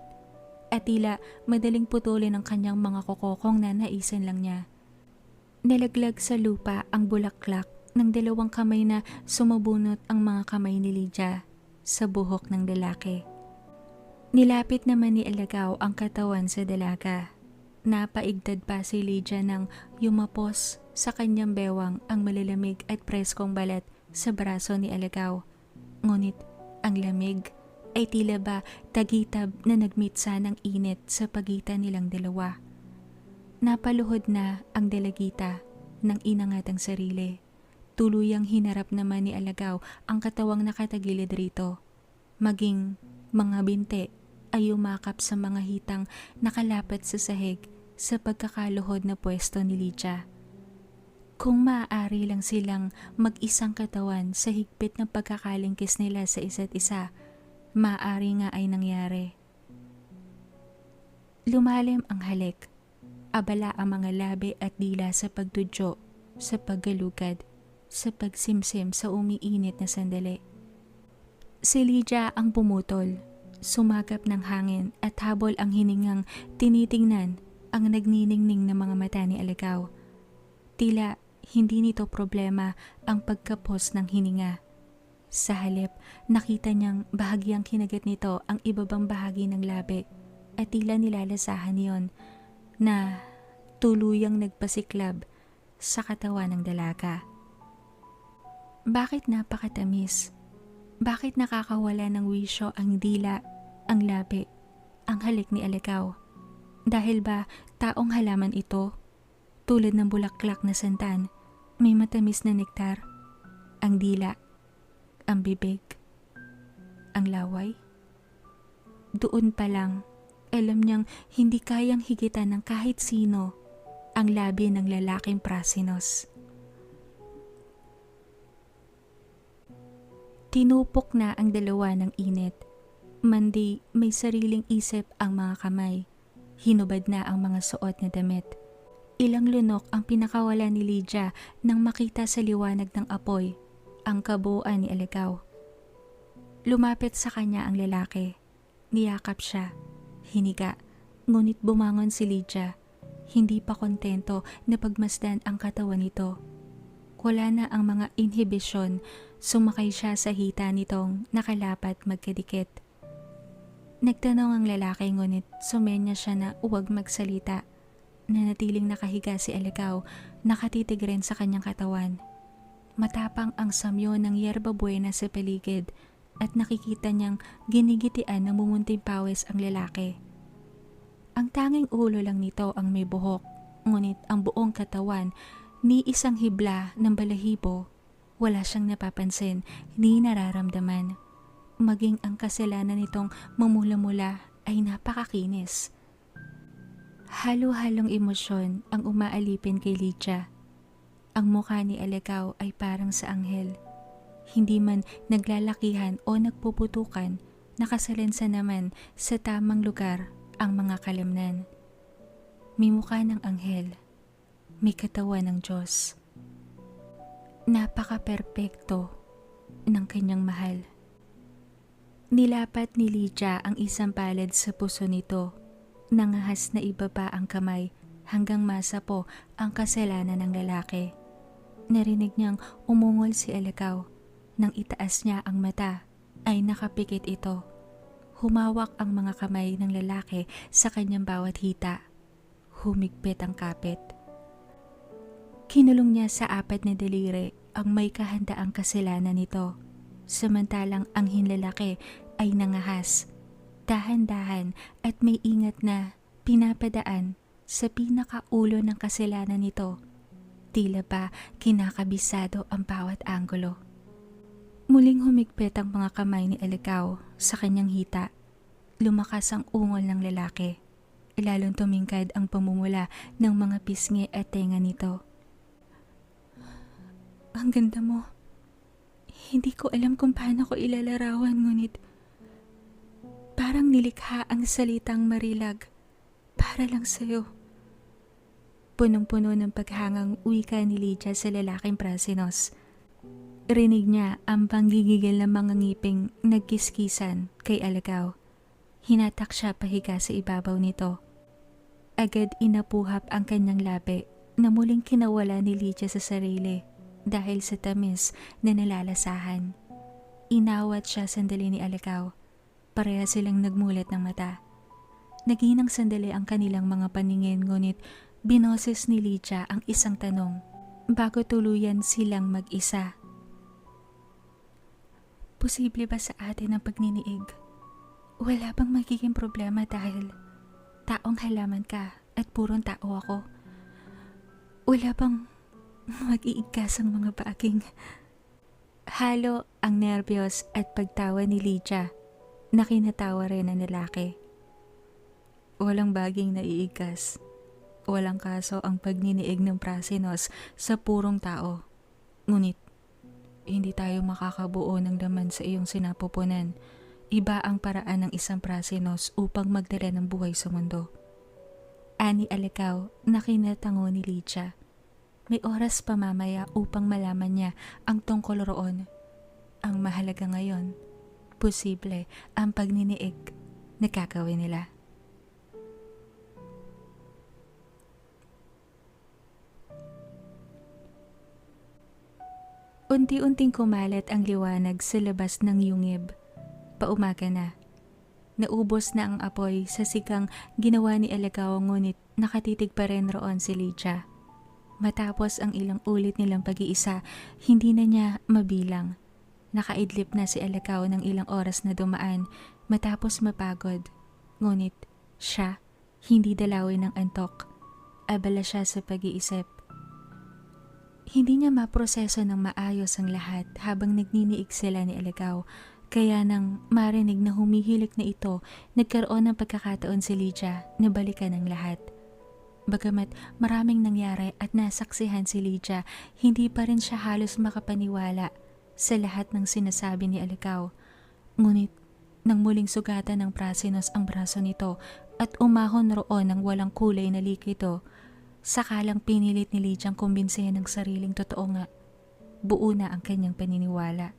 at tila madaling putulin ang kanyang mga kokokong na naisin lang niya. Nalaglag sa lupa ang bulaklak ng dalawang kamay na sumubunot ang mga kamay ni Lydia sa buhok ng lalaki. Nilapit naman ni Alagaw ang katawan sa dalaga. Napaigtad pa si Lydia nang yumapos sa kanyang bewang ang malalamig at preskong balat sa braso ni Alagaw. Ngunit ang lamig ay tila ba tagitab na nagmitsa ng init sa pagitan nilang dalawa. Napaluhod na ang dalagita nang inangat ang sarili. Tuluyang hinarap naman ni Alagaw ang katawang nakatagilid rito. Maging mga binte ay umakap sa mga hitang nakalapat sa sahig sa pagkakaluhod na pwesto ni Lydia. Kung maaari lang silang mag-isang katawan sa higpit ng pagkakalingkis nila sa isa't isa, maaari nga ay nangyari. Lumalim ang halik. Abala ang mga labi at dila sa pagtudyo, sa paggalugad, sa pagsimsim sa umiinit na sandali. Si Lydia ang pumutol. Sumagap ng hangin at habol ang hiningang tinitingnan ang nagniningning na mga mata ni Alagaw. Tila hindi nito problema ang pagkapos ng hininga. Sa halip, nakita niyang bahagyang kinagat nito ang ibabang bahagi ng labi at tila nilalasahan niyon na tuluyang nagpasiklab sa katawan ng dalaga. Bakit napakatamis? Bakit nakakawala ng wisyo ang dila, ang labi, ang halik ni Alagaw? Dahil ba taong halaman ito? Tulad ng bulaklak na santan, may matamis na nektar. Ang dila, ang bibig, ang laway. Doon pa lang, alam niyang hindi kayang higitan ng kahit sino ang labi ng lalaking prasinos. Tinupok na ang dalawa ng init. Mandi may sariling isip ang mga kamay. Hinubad na ang mga suot na damit. Ilang lunok ang pinakawala ni Lydia nang makita sa liwanag ng apoy ang kabuuan ni Alagaw. Lumapit sa kanya ang lalaki. Niyakap siya. Hiniga. Ngunit bumangon si Lydia. Hindi pa kontento na pagmasdan ang katawan nito. Wala na ang mga inhibisyon. Sumakay siya sa hita nitong nakalapat magkadikit. Nagtanong ang lalaki ngunit sumenya siya na huwag magsalita. Nanatiling nakahiga si Alagaw, nakatitig rin sa kanyang katawan. Matapang ang samyo ng yerba buena sa paligid at nakikita niyang ginigitian ng mumunting pawis ang lalaki. Ang tanging ulo lang nito ang may buhok, ngunit ang buong katawan ni isang hibla ng balahibo. Wala siyang napapansin, ni nararamdaman. Maging ang kasalanan nitong mamula-mula ay napakakinis. Halo-halong emosyon ang umaalipin kay Lydia. Ang mukha ni Alagaw ay parang sa anghel. Hindi man naglalakihan o nagpuputukan, nakasalansa naman sa tamang lugar ang mga kalamnan. May mukha ng anghel, may katawan ng Diyos. Napaka-perpekto ng kanyang mahal. Nilapat ni Lydia ang isang palad sa puso nito. Nangahas na ibaba ang kamay hanggang masapo ang kasalanan ng lalaki. Narinig niyang umungol si Alagaw. Nang itaas niya ang mata ay nakapikit ito. Humawak ang mga kamay ng lalaki sa kanyang bawat hita. Humigpit ang kapit. Kinulong niya sa apat na daliri ang may kahandaang kasalanan nito. Samantalang ang hinlalaki ay nangahas. Dahan-dahan at may ingat na pinapadaan sa pinakaulo ng kasalanan nito. Tila ba kinakabisado ang bawat anggulo. Muling humigpit ang mga kamay ni Alikaw sa kanyang hita. Lumakas ang ungol ng lalaki. Lalong tumingkad ang pamumula ng mga pisngi at tenga nito. Ang ganda mo. Hindi ko alam kung paano ko ilalarawan, ngunit parang nilikha ang salitang marilag para lang sa'yo. Punong-puno ng paghangang wika ni Lydia sa lalaking prasinos. Rinig niya ang panggigigil ng mga ngiping nagkiskisan kay Alikaw. Hinatak siya pahiga sa ibabaw nito. Agad inapuhap ang kanyang labi na muling kinawala ni Lydia sa sarili dahil sa tamis na nalalasahan. Inawat siya sandali ni Alikaw. Pareha silang nagmulat ng mata. Naginang sandali ang kanilang mga paningin, ngunit binoses ni Lydia ang isang tanong bago tuluyan silang mag-isa. Posible ba sa atin ang pagniniig? Wala bang magiging problema dahil taong halaman ka at purong tao ako? Wala bang mag-iigkas ang mga baging? Halo ang nerbiyos at pagtawa ni Lydia na kinatawa rin ang lalaki. Walang baging naiigkas. Walang kaso ang pagniniig ng prasinos sa purong tao. Ngunit, hindi tayo makakabuo ng laman sa iyong sinapupunan. Iba ang paraan ng isang prasinos upang magdala ng buhay sa mundo. Ani Alikaw na kinatango ni Lydia. May oras pa mamaya upang malaman niya ang tungkol roon. Ang mahalaga ngayon, posible ang pagniniig na gagawin nila. Unti-unting kumalat ang liwanag sa labas ng yungib. Paumaga na. Naubos na ang apoy sa sikang ginawa ni Alikaw, ngunit nakatitig pa rin roon si Lydia. Matapos ang ilang ulit nilang pag-iisa, hindi na niya mabilang. Nakaidlip na si Alikaw ng ilang oras na dumaan matapos mapagod. Ngunit siya, hindi dalawin ng antok. Abala siya sa pag-iisip. Hindi niya maproseso ng maayos ang lahat habang nagniniig sila ni Alikaw, kaya nang marinig na humihilik na ito, nagkaroon ng pagkakataon si Lydia na balikan ang lahat. Bagamat maraming nangyari at nasaksihan si Lydia, hindi pa rin siya halos makapaniwala sa lahat ng sinasabi ni Alikaw. Ngunit nang muling sugatan ng prasinos ang braso nito at umahon roon ng walang kulay na likido, sakalang pinilit ni Lydia ang kumbinsihin ng sariling totoo nga. Buo na ang kanyang paniniwala.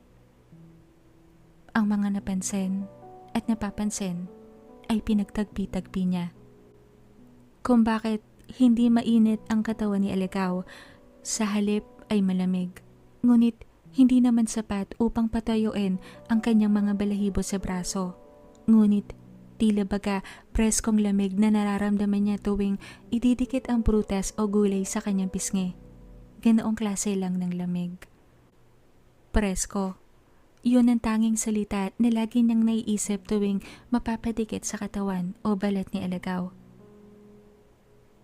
Ang mga napansin at napapansin ay pinagtagpi-tagpi niya. Kung bakit hindi mainit ang katawan ni Alikaw, sa halip ay malamig. Ngunit hindi naman sapat upang patayuin ang kanyang mga balahibo sa braso. Ngunit tila baga preskong lamig na nararamdaman niya tuwing ididikit ang prutas o gulay sa kanyang pisngi. Ganoong klase lang ng lamig. Presko. Yun ang tanging salita na lagi niyang naiisip tuwing mapapadikit sa katawan o balat ni Alikaw.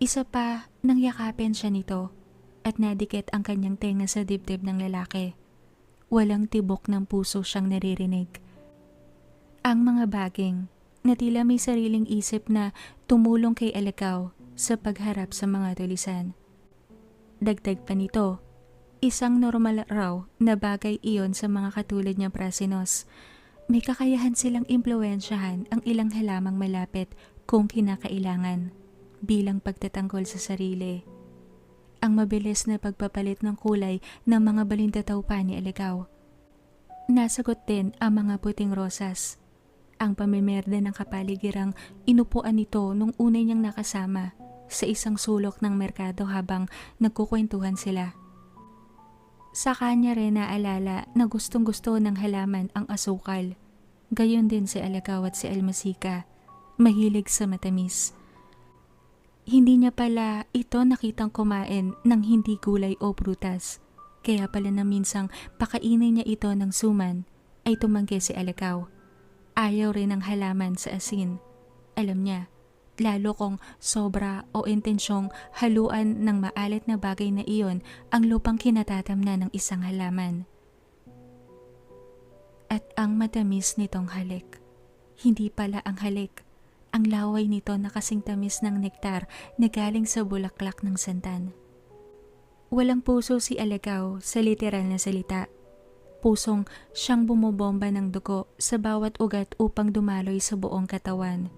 Isa pa nang yakapin siya nito at nadikit ang kanyang tenga sa dibdib ng lalaki. Walang tibok ng puso siyang naririnig. Ang mga baging na tila may sariling isip na tumulong kay Alikaw sa pagharap sa mga tulisan. Dagdag pa nito, isang normal raw na bagay iyon sa mga katulad niya prasinos. May kakayahan silang impluwensyahan ang ilang halamang malapit kung kinakailangan. Bilang pagtatanggol sa sarili. Ang mabilis na pagpapalit ng kulay ng mga balintataw pa ni Alikaw. Nasagot din ang mga puting rosas. Ang pamimerde ng kapaligirang inupuan nito nung unay niyang nakasama sa isang sulok ng merkado habang nagkukwentuhan sila. Sa kanya rin naalala na gustong-gusto ng halaman ang asukal. Gayon din si Alikaw at si Almasika, mahilig sa matamis. Hindi niya pala ito nakitang kumain ng hindi gulay o prutas. Kaya pala na minsang pakainin niya ito ng suman ay tumanggi si Alikaw. Ayaw rin ng halaman sa asin. Alam niya, lalo kung sobra o intensyong haluan ng maalat na bagay na iyon ang lupang kinatatamnan ng isang halaman. At ang matamis nitong halik, hindi pala ang halik, ang laway nito na kasing tamis ng nektar na galing sa bulaklak ng santan. Walang puso si Alagaw sa literal na salita. Pusong siyang bumobomba ng dugo sa bawat ugat upang dumaloy sa buong katawan.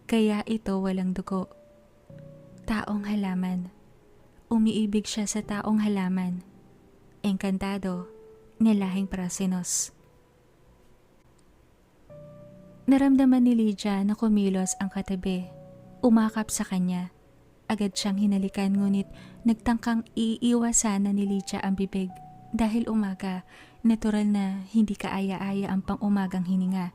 Kaya ito walang dugo. Taong halaman. Umiibig siya sa taong halaman. Engkantado, nilahing Prasinos. Naramdaman ni Lydia na kumilos ang katabi. Umakap sa kanya. Agad siyang hinalikan ngunit nagtangkang iiwasan na ni Lydia ang bibig. Dahil umaga, natural na hindi kaaya-aya ang pang-umagang hininga.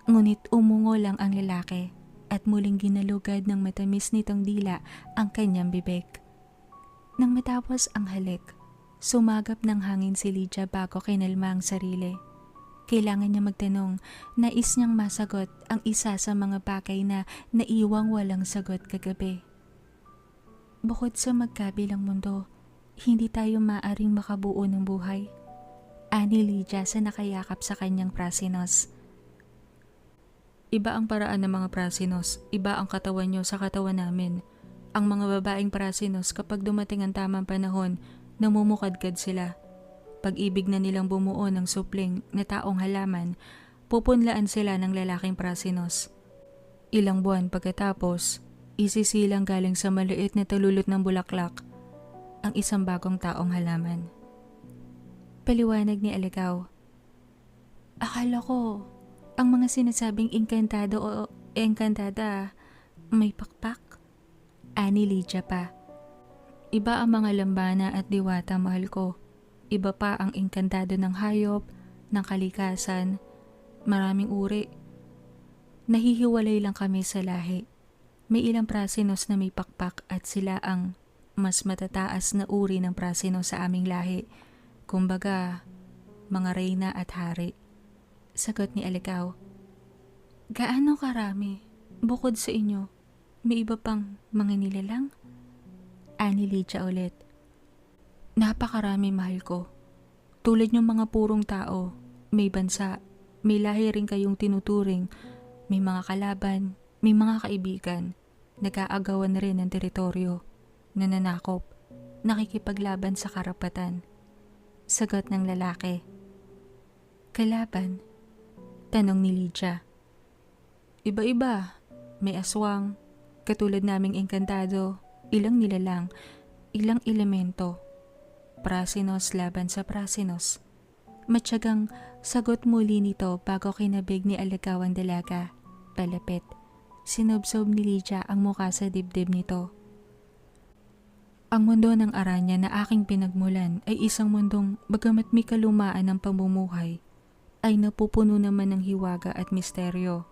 Ngunit umungo lang ang lalaki at muling ginalugad ng matamis nitong dila ang kanyang bibig. Nang matapos ang halik, sumagap ng hangin si Lydia bago kinalma ang sarili. Kailangan niya magtanong, nais niyang masagot ang isa sa mga bagay na naiwang walang sagot kagabi. Bukod sa magkabilang mundo, hindi tayo maaring makabuo ng buhay. Ani Lydia sa nakayakap sa kanyang Prasinos. Iba ang paraan ng mga Prasinos, iba ang katawan nyo sa katawan namin. Ang mga babaeng Prasinos kapag dumating ang tamang panahon, namumukadkad sila. Pag-ibig na nilang bumuo ng supling na taong halaman, pupunlaan sila ng lalaking Prasinos. Ilang buwan pagkatapos, isisilang galing sa maliit na talulot ng bulaklak ang isang bagong taong halaman. Paliwanag ni Alagaw. Akala ko, ang mga sinasabing engkantado o engkantada may pakpak. Ani Lydia pa. Iba ang mga lambana at diwata, mahal ko. Iba pa ang engkantado ng hayop, ng kalikasan, maraming uri. Nahihiwalay lang kami sa lahi. May ilang Prasinos na may pakpak at sila ang mas matataas na uri ng Prasino sa aming lahi. Kumbaga, mga reyna at hari. Sagot ni Alagaw. Gaano karami? Bukod sa inyo, may iba pang mga nilalang? Ani Lydia ulit. Napakarami, mahal ko. Tulad niyong mga purong tao, may bansa, may lahi rin kayong tinuturing, may mga kalaban, may mga kaibigan, nag-aagawan rin ng teritoryo, nananakop, nakikipaglaban sa karapatan. Sagot ng lalaki. Kalaban? Tanong ni Lydia. Iba-iba, may aswang, katulad naming engkantado, ilang nilalang, ilang elemento. Prasinos laban sa Prasinos. Matyagang sagot muli nito bago kinabig ni Alagaw ang dalaga. Palapit. Sinubsob ni Lydia ang mukha sa dibdib nito. Ang mundo ng Aranya na aking pinagmulan ay isang mundong bagamat may kalumaan ng pamumuhay, ay napupuno naman ng hiwaga at misteryo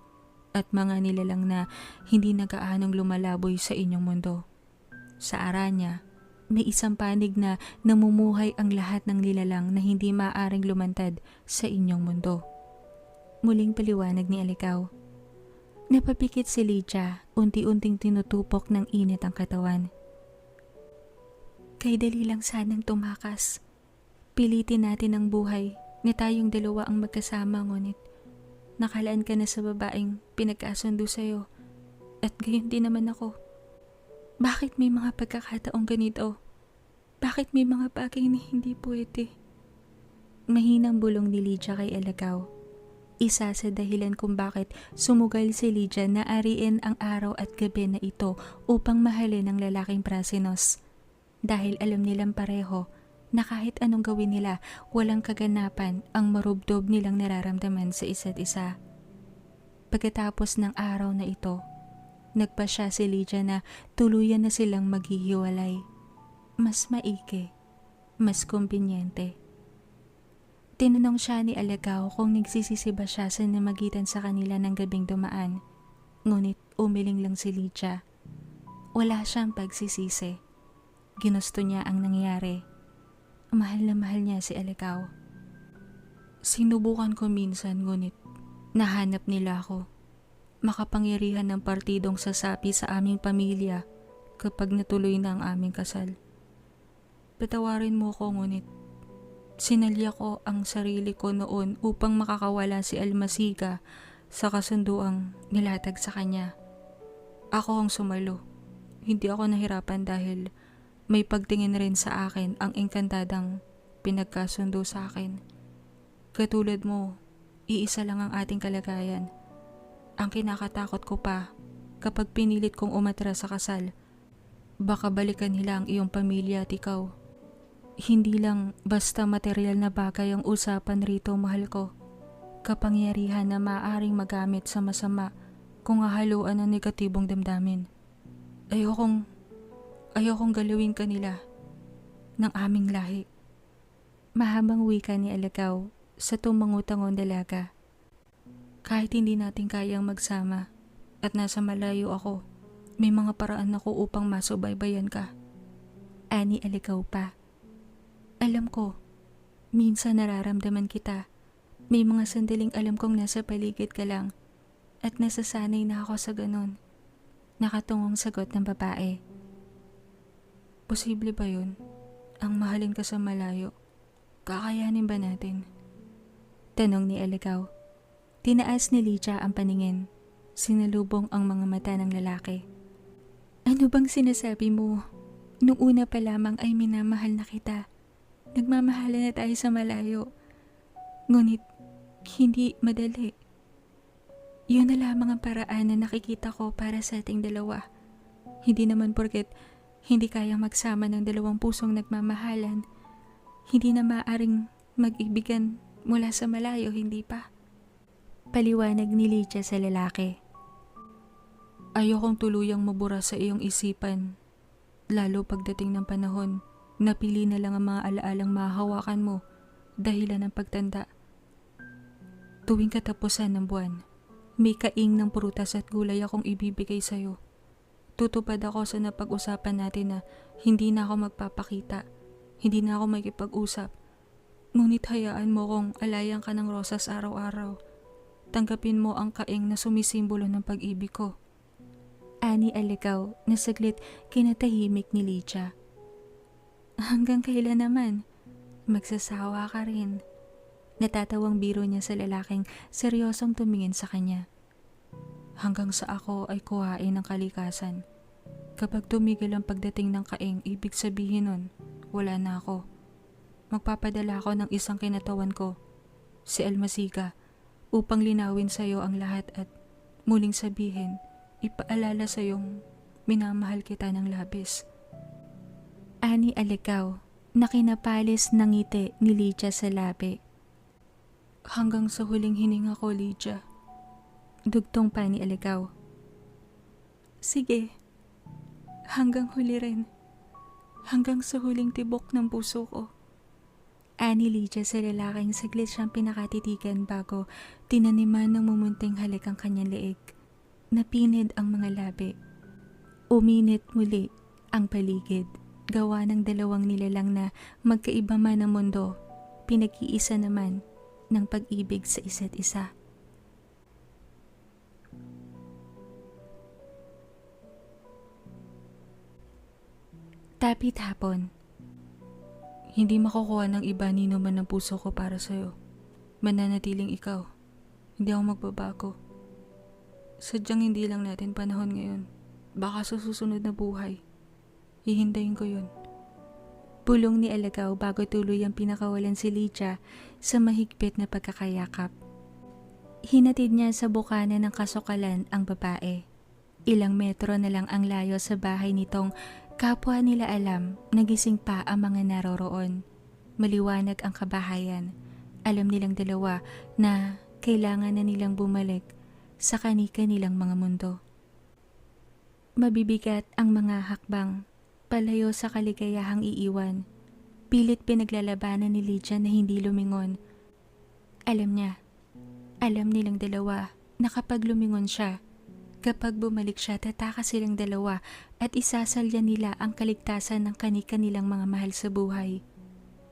at mga nilalang na hindi nagaanong lumalaboy sa inyong mundo. Sa Aranya, may isang panig na namumuhay ang lahat ng nilalang na hindi maaaring lumantad sa inyong mundo. Muling paliwanag ni Alagaw. Napapikit si Lydia, unti-unting tinutupok ng init ang katawan. Kay dali lang sanang tumakas. Pilitin natin ang buhay na tayong dalawa ang magkasama, ngunit nakalaan ka na sa babaeng pinagkasundo sa'yo at gayon din naman ako. Bakit may mga pagkakataong ganito? Bakit may mga bagay na hindi pwede? Mahinang bulong ni Lydia kay Alagaw. Isa sa dahilan kung bakit sumugal si Lydia na ariin ang araw at gabi na ito upang mahalin ang lalaking Prasinos. Dahil alam nilang pareho na kahit anong gawin nila, walang kaganapan ang marubdob nilang nararamdaman sa isa't isa. Pagkatapos ng araw na ito, nagpasya si Lydia na tuluyan na silang maghihiwalay. Mas maigi, mas kumbinyente. Tinanong siya ni Alagaw kung nagsisisi ba siya sa namagitan sa kanila ng gabing dumaan. Ngunit umiling lang si Lydia. Wala siyang pagsisisi. Ginusto niya ang nangyari. Mahal na mahal niya si Alagaw. Sinubukan ko minsan, ngunit Nahanap nila ako. Makapangyarihan ng partidong sasapi sa aming pamilya kapag natuloy na ang aming kasal. Patawarin mo ko ngunit sinalya ko ang sarili ko noon upang makakawala si Almasiga sa kasunduang nilatag sa kanya. Ako ang sumalo. Hindi ako nahirapan dahil may pagtingin rin sa akin ang engkantadang pinagkasundo sa akin. Katulad mo, iisa lang ang ating kalagayan. Ang kinakatakot ko pa kapag pinilit kong umatras sa kasal, baka balikan nila ang iyong pamilya at ikaw. Hindi lang basta material na bagay ang usapan rito, mahal ko. Kapangyarihan na maaaring magamit sa masama kung hahaluan ng negatibong damdamin. Ayokong galawin kanila ng aming lahi. Mahabang wika ni Alagaw sa tumangutangon dalaga. Kahit hindi natin kayang magsama at nasa malayo ako, may mga paraan ako upang masubaybayan ka. Ani Alagaw pa. Alam ko, minsan nararamdaman kita. May mga sandaling alam kong nasa paligid ka lang at nasasanay na ako sa ganon. Nakatungong sagot ng babae. Posible ba yun? Ang mahalin ka sa malayo. Kakayanin ba natin? Tanong ni Alagaw. Tinaas ni Lydia ang paningin. Sinalubong ang mga mata ng lalaki. Ano bang sinasabi mo? Nung una pa lamang ay minamahal na kita. Nagmamahalan na tayo sa malayo. Ngunit, hindi madali. Yun na lamang ang paraan na nakikita ko para sa ating dalawa. Hindi naman porket hindi kayang magsama ng dalawang pusong nagmamahalan. Hindi na maaaring mag-ibigan mula sa malayo, hindi pa? Paliwanag ni Lydia sa lalaki. Ayokong tuluyang mabura sa iyong isipan. Lalo pagdating ng panahon, napili na lang ang mga alaalang mahahawakan mo dahilan ng pagtanda. Tuwing katapusan ng buwan, may kaing ng prutas at gulay akong ibibigay sa'yo. Tutupad ako sa napag-usapan natin na hindi na ako magpapakita, hindi na ako makipag-usap. Ngunit hayaan mo kong alayan ka ng rosas araw-araw. Tanggapin mo ang kaing na sumisimbolo ng pag-ibig ko. Ani Alagaw na saglit kinatahimik ni Lydia. Hanggang kailan naman? Magsasawa ka rin. Natatawang biro niya sa lalaking seryosong tumingin sa kanya. Hanggang sa ako ay kuhain ng kalikasan. Kapag tumigil ang pagdating ng kaing, ibig sabihin nun, wala na ako. Magpapadala ako ng isang kinatawan ko, si Almasiga, upang linawin sa iyo ang lahat at muling sabihin, ipaalala sa iyong minamahal kita ng labis. Ani Alagaw, na kinapalis ng ngiti ni Lydia sa labi. Hanggang sa huling hininga ko, Lydia. Dugtong pa ni Alagaw. Sige, hanggang huli rin. Hanggang sa huling tibok ng puso ko. Ani Lydia sa lalaking saglit siyang pinakatitigan bago tinaniman ng mumunting halik ang kanyang leeg. Napinid ang mga labi. Uminit muli ang paligid. Gawa ng dalawang nilalang na magkaiba man ang mundo, pinag-iisa naman ng pag-ibig sa isa't isa. Tapit hapon. Hindi makukuha ng iba ni naman ng puso ko para sa'yo. Mananatiling ikaw. Hindi ako magbabago. Sadyang hindi lang natin panahon ngayon. Baka sa susunod na buhay. Hihintayin ko yun. Bulong ni Alagaw bago tuloy ang pinakawalan si Lydia sa mahigpit na pagkakayakap. Hinatid niya sa bukana ng kasukalan ang babae. Ilang metro na lang ang layo sa bahay nitong kapwa nila alam nagising pa ang mga naroroon. Maliwanag ang kabahayan. Alam nilang dalawa na kailangan na nilang bumalik sa kani-kanilang mga mundo. Mabibigat ang mga hakbang palayo sa kaligayahang iiwan. Pilit pinaglalabanan ni Lydia na hindi lumingon. Alam niya, alam nilang dalawa na kapag lumingon siya, kapag bumalik siya, tatakas silang dalawa at isasalya nila ang kaligtasan ng kani-kanilang mga mahal sa buhay.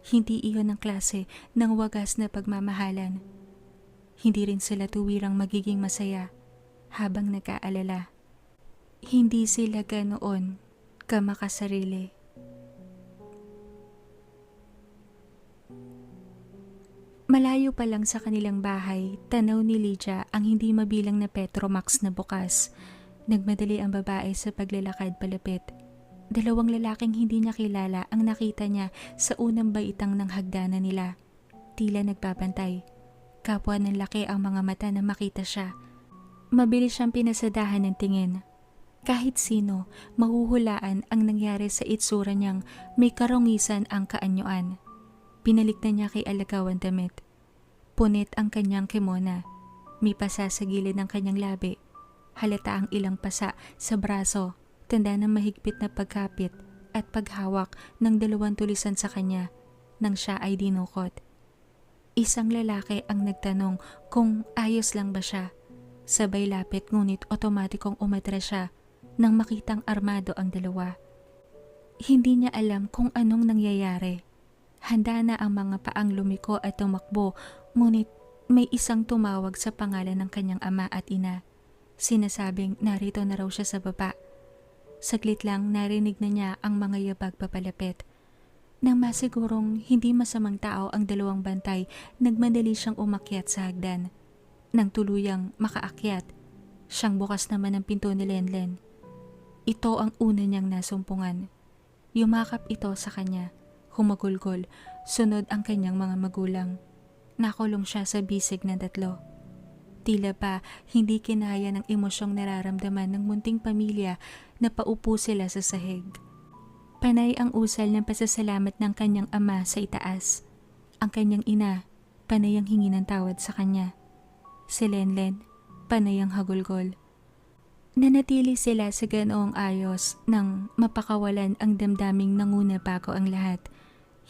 Hindi iyon ang klase ng wagas na pagmamahalan. hindi rin sila tuwirang magiging masaya habang nag-aalala. Hindi sila ganoon kamakasarili. Malayo pa lang sa kanilang bahay, tanaw ni Lydia ang hindi mabilang na Petromax na bukas. Nagmadali ang babae sa paglalakad palapit. Dalawang lalaking hindi niya kilala ang nakita niya sa unang baitang ng hagdanan nila. Tila nagbabantay. Kapwa ng laki ang mga mata na makita siya. Mabilis siyang pinasadahan ng tingin. Kahit sino, mahuhulaan ang nangyari sa itsura niyang may karongisan ang kaanyuan. Pinalik na niya kay Alagaw ang damit. Punit ang kanyang kimona. May pasa sa gilid ng kanyang labi. Halata ang ilang pasa sa braso, tanda ng mahigpit na pagkapit at paghawak ng dalawang tulisan sa kanya nang siya ay dinukot. Isang lalaki ang nagtanong kung ayos lang ba siya. Sabay lapit ngunit otomatikong umatras siya nang makitang armado ang dalawa. Hindi niya alam kung anong nangyayari. Handa na ang mga paang lumiko at tumakbo, ngunit may isang tumawag sa pangalan ng kanyang ama at ina. Sinasabing narito na raw siya sa baba. Saglit lang narinig na niya ang mga yabag papalapit. Nang masigurong hindi masamang tao ang dalawang bantay, nagmadali siyang umakyat sa hagdan. Nang tuluyang makaakyat, siyang bukas naman ang pinto ni Lenlen. Ito ang una niyang nasumpungan. Yumakap ito sa kanya. Humagulgol, sunod ang kanyang mga magulang. Nakulong siya sa bisig ng 3. Tila ba hindi kinaya ng emosyong nararamdaman ng munting pamilya na paupo sila sa sahig. Panay ang usal ng pasasalamat ng kanyang ama sa itaas. Ang kanyang ina, panay ang hingi ng tawad sa kanya. Si Lenlen, panay ang hagulgol. Nanatili sila sa ganoong ayos nang mapakawalan ang damdaming nanguna bago ang lahat.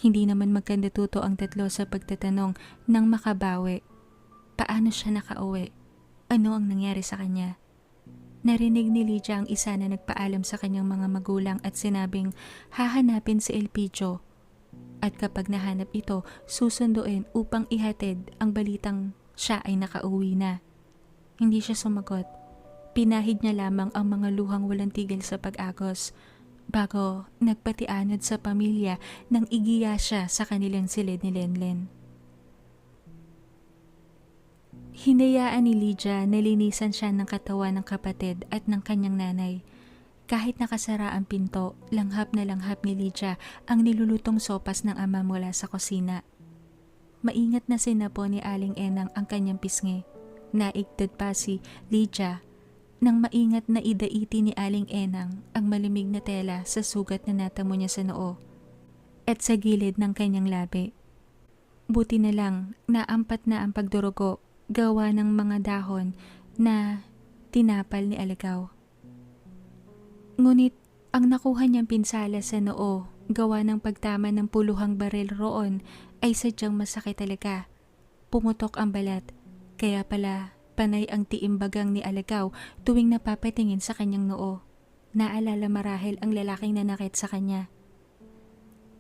Hindi naman magkandatuto ang 3 sa pagtatanong nang makabawi. Paano siya nakauwi? Ano ang nangyari sa kanya? Narinig ni Lydia ang isa na nagpaalam sa kanyang mga magulang at sinabing hahanapin si Elpidio. At kapag nahanap ito, susunduin upang ihatid ang balitang siya ay nakauwi na. Hindi siya sumagot. Pinahid niya lamang ang mga luhang walang tigil sa pag-agos bago nagpatianod sa pamilya nang igiya siya sa kanilang silid ni Lenlen. Hinayaan ni Lydia na linisan siya ng katawan ng kapatid at ng kanyang nanay. Kahit nakasara ang pinto, langhap na langhap ni Lydia ang nilulutong sopas ng ama mula sa kusina. Maingat na sinapo ni Aling Enang ang kanyang pisngi. Naigtad pa si Lydia nang maingat na idaiti ni Aling Enang ang malimig na tela sa sugat na natamo niya sa noo at sa gilid ng kanyang labi. Buti na lang naampat na ang pagdurugo gawa ng mga dahon na tinapal ni Alagaw. Ngunit ang nakuha niyang pinsala sa noo gawa ng pagtama ng puluhang baril roon ay sadyang masakit talaga. Pumutok ang balat, kaya pala panay ang tiimbagang ni Alagaw tuwing napapatingin sa kanyang noo. Naalala marahil ang lalaking nanakit sa kanya.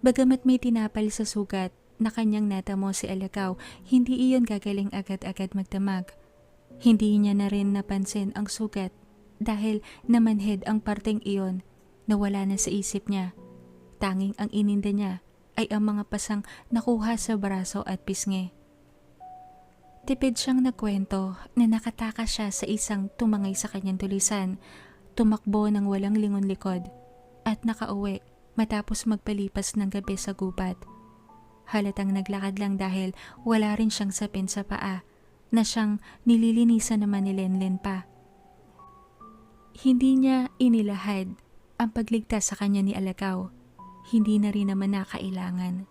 Bagamat may tinapal sa sugat na kanyang natamo si Alagaw, hindi iyon gagaling agad-agad magdamag. Hindi niya na rin napansin ang sugat dahil namanhid ang parteng iyon na wala na sa isip niya. Tanging ang ininda niya ay ang mga pasang nakuha sa braso at pisngi. Tipid siyang nagkwento na nakatakas siya sa isang tumangay sa kanyang tulisan, tumakbo ng walang lingon likod, at nakauwi matapos magpalipas ng gabi sa gubat. Halatang naglakad lang dahil wala rin siyang sapin sa paa na siyang nililinisan naman ni Lenlen pa. Hindi niya inilahad ang pagligtas sa kanya ni Alagaw. Hindi na rin naman nakailangan.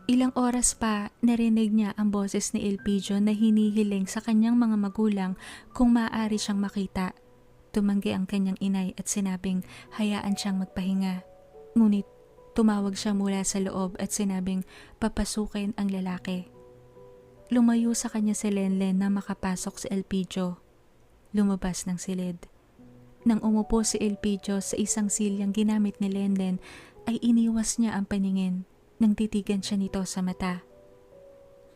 Ilang oras pa narinig niya ang boses ni Elpidio na hinihiling sa kanyang mga magulang kung maaari siyang makita. Tumanggi ang kanyang inay at sinabing hayaan siyang magpahinga. Ngunit tumawag siya mula sa loob at sinabing papasukin ang lalaki. Lumayo sa kanya si Lenlen na makapasok si Elpidio. Lumabas ng silid. Nang umupo si Elpidio sa isang silyang ginamit ni Lenlen ay iniwas niya ang paningin nang titigan siya nito sa mata.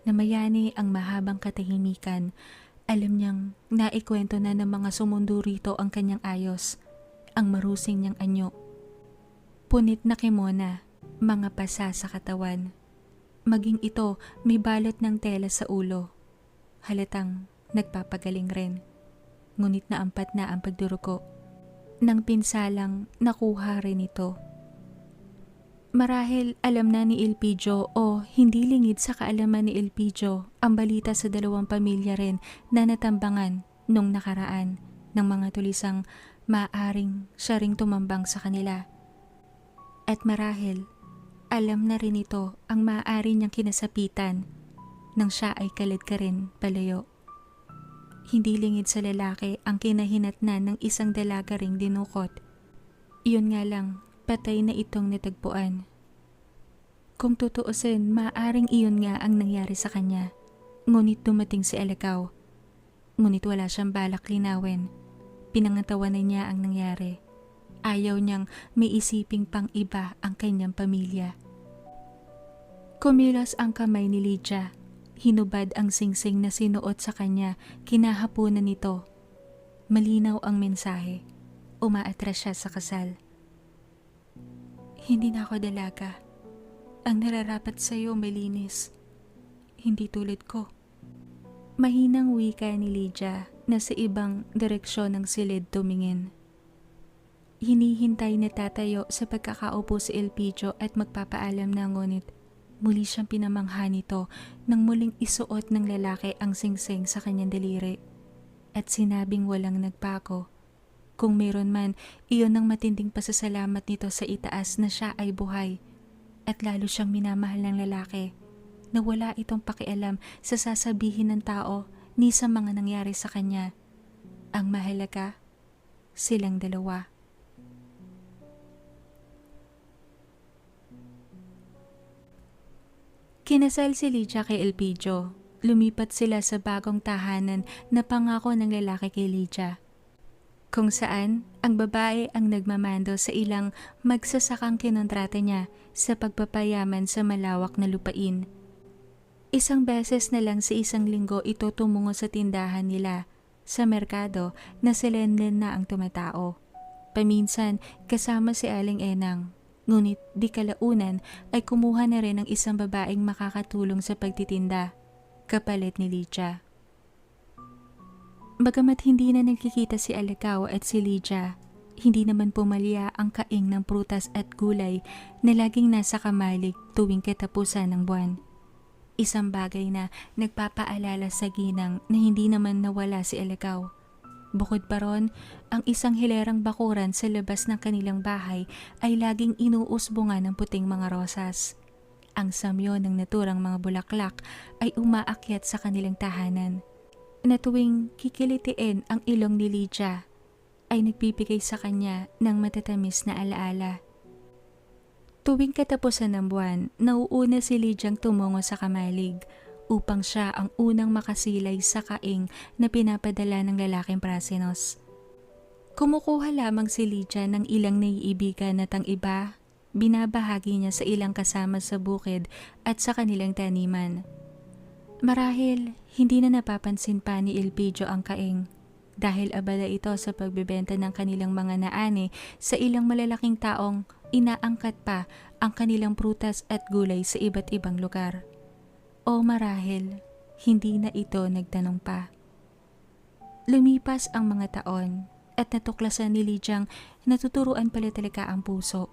Namayani ang mahabang katahimikan. Alam niyang naikwento na ng mga sumundo rito ang kanyang ayos, ang marusing niyang anyo. Punit na kimona, mga pasa sa katawan. Maging ito may balot ng tela sa ulo. Halatang nagpapagaling rin. Ngunit naampat na ang pagdurugo. Nang pinsalang nakuha rin ito. Marahil alam na ni Elpidio o hindi lingid sa kaalaman ni Elpidio ang balita sa dalawang pamilya rin na natambangan nung nakaraan ng mga tulisang maaaring siya ring tumambang sa kanila. At marahil alam na rin ito ang maaari niyang kinasapitan nang siya ay kalad ka rin palayo. Hindi lingid sa lalaki ang kinahinatnan ng isang dalaga ring dinukot. Iyon nga lang, patay na itong natagpuan. Kung tutuusin, maaring iyon nga ang nangyari sa kanya. Ngunit dumating si Alakaw. Ngunit wala siyang balak linawin. Pinangatawanan niya ang nangyari. Ayaw niyang may isiping pang iba ang kanyang pamilya. Kumilos ang kamay ni Lydia. Hinubad ang singsing na sinuot sa kanya, kinahapunan nito. Malinaw ang mensahe. Umaatras siya sa kasal. Hindi na ako dalaga. Ang nararapat sa iyo malinis. Hindi tulad ko. Mahinang wika ni Lydia na sa ibang direksyon ng silid tumingin. Hinihintay na tatayo sa pagkakaupo si Elpidio at magpapaalam na ngunit muli siyang pinamangha nito nang muling isuot ng lalaki ang singsing sa kanyang daliri. At sinabing walang nagbago. Kung meron man, iyon ang matinding pasasalamat nito sa itaas na siya ay buhay. At lalo siyang minamahal ng lalaki na wala itong pakialam sa sasabihin ng tao ni sa mga nangyari sa kanya. Ang mahalaga, silang dalawa. Kinasal si Lydia kay Elpidio. Lumipat sila sa bagong tahanan na pangako ng lalaki kay Lydia. Kung saan, ang babae ang nagmamando sa ilang magsasakang kinontrata niya sa pagpapayaman sa malawak na lupain. Isang beses na lang sa isang linggo ito tumungo sa tindahan nila sa merkado na silenlen na ang tumatao. Paminsan, kasama si Aling Enang. Ngunit di kalaunan ay kumuha na rin ng isang babaeng makakatulong sa pagtitinda, kapalit ni Lydia. Bagamat hindi na nagkikita si Alakaw at si Lydia, hindi naman pumalya ang kaing ng prutas at gulay na laging nasa kamalig tuwing katapusan ng buwan. Isang bagay na nagpapaalala sa ginang na hindi naman nawala si Alakaw. Bukod pa ron, ang isang hilerang bakuran sa labas ng kanilang bahay ay laging inuusbungan ng puting mga rosas. Ang samyo ng naturang mga bulaklak ay umaakyat sa kanilang tahanan. Na tuwing kikilitiin ang ilong ni Lydia, ay nagbibigay sa kanya ng matatamis na alaala. Tuwing katapusan ng buwan, nauuna si Lydiang tumungo sa kamalig upang siya ang unang makasilay sa kaing na pinapadala ng lalaking Prasinos. Kumukuha lamang si Lydia ng ilang naiibigan at ang iba, binabahagi niya sa ilang kasama sa bukid at sa kanilang taniman. Marahil, hindi na napapansin pa ni Elpidio ang kaing dahil abala ito sa pagbebenta ng kanilang mga naani sa ilang malalaking taong inaangkat pa ang kanilang prutas at gulay sa iba't ibang lugar. O marahil, hindi na ito nagtanong pa. Lumipas ang mga taon at natuklasan ni Lydiang natuturuan pala talaga ang puso.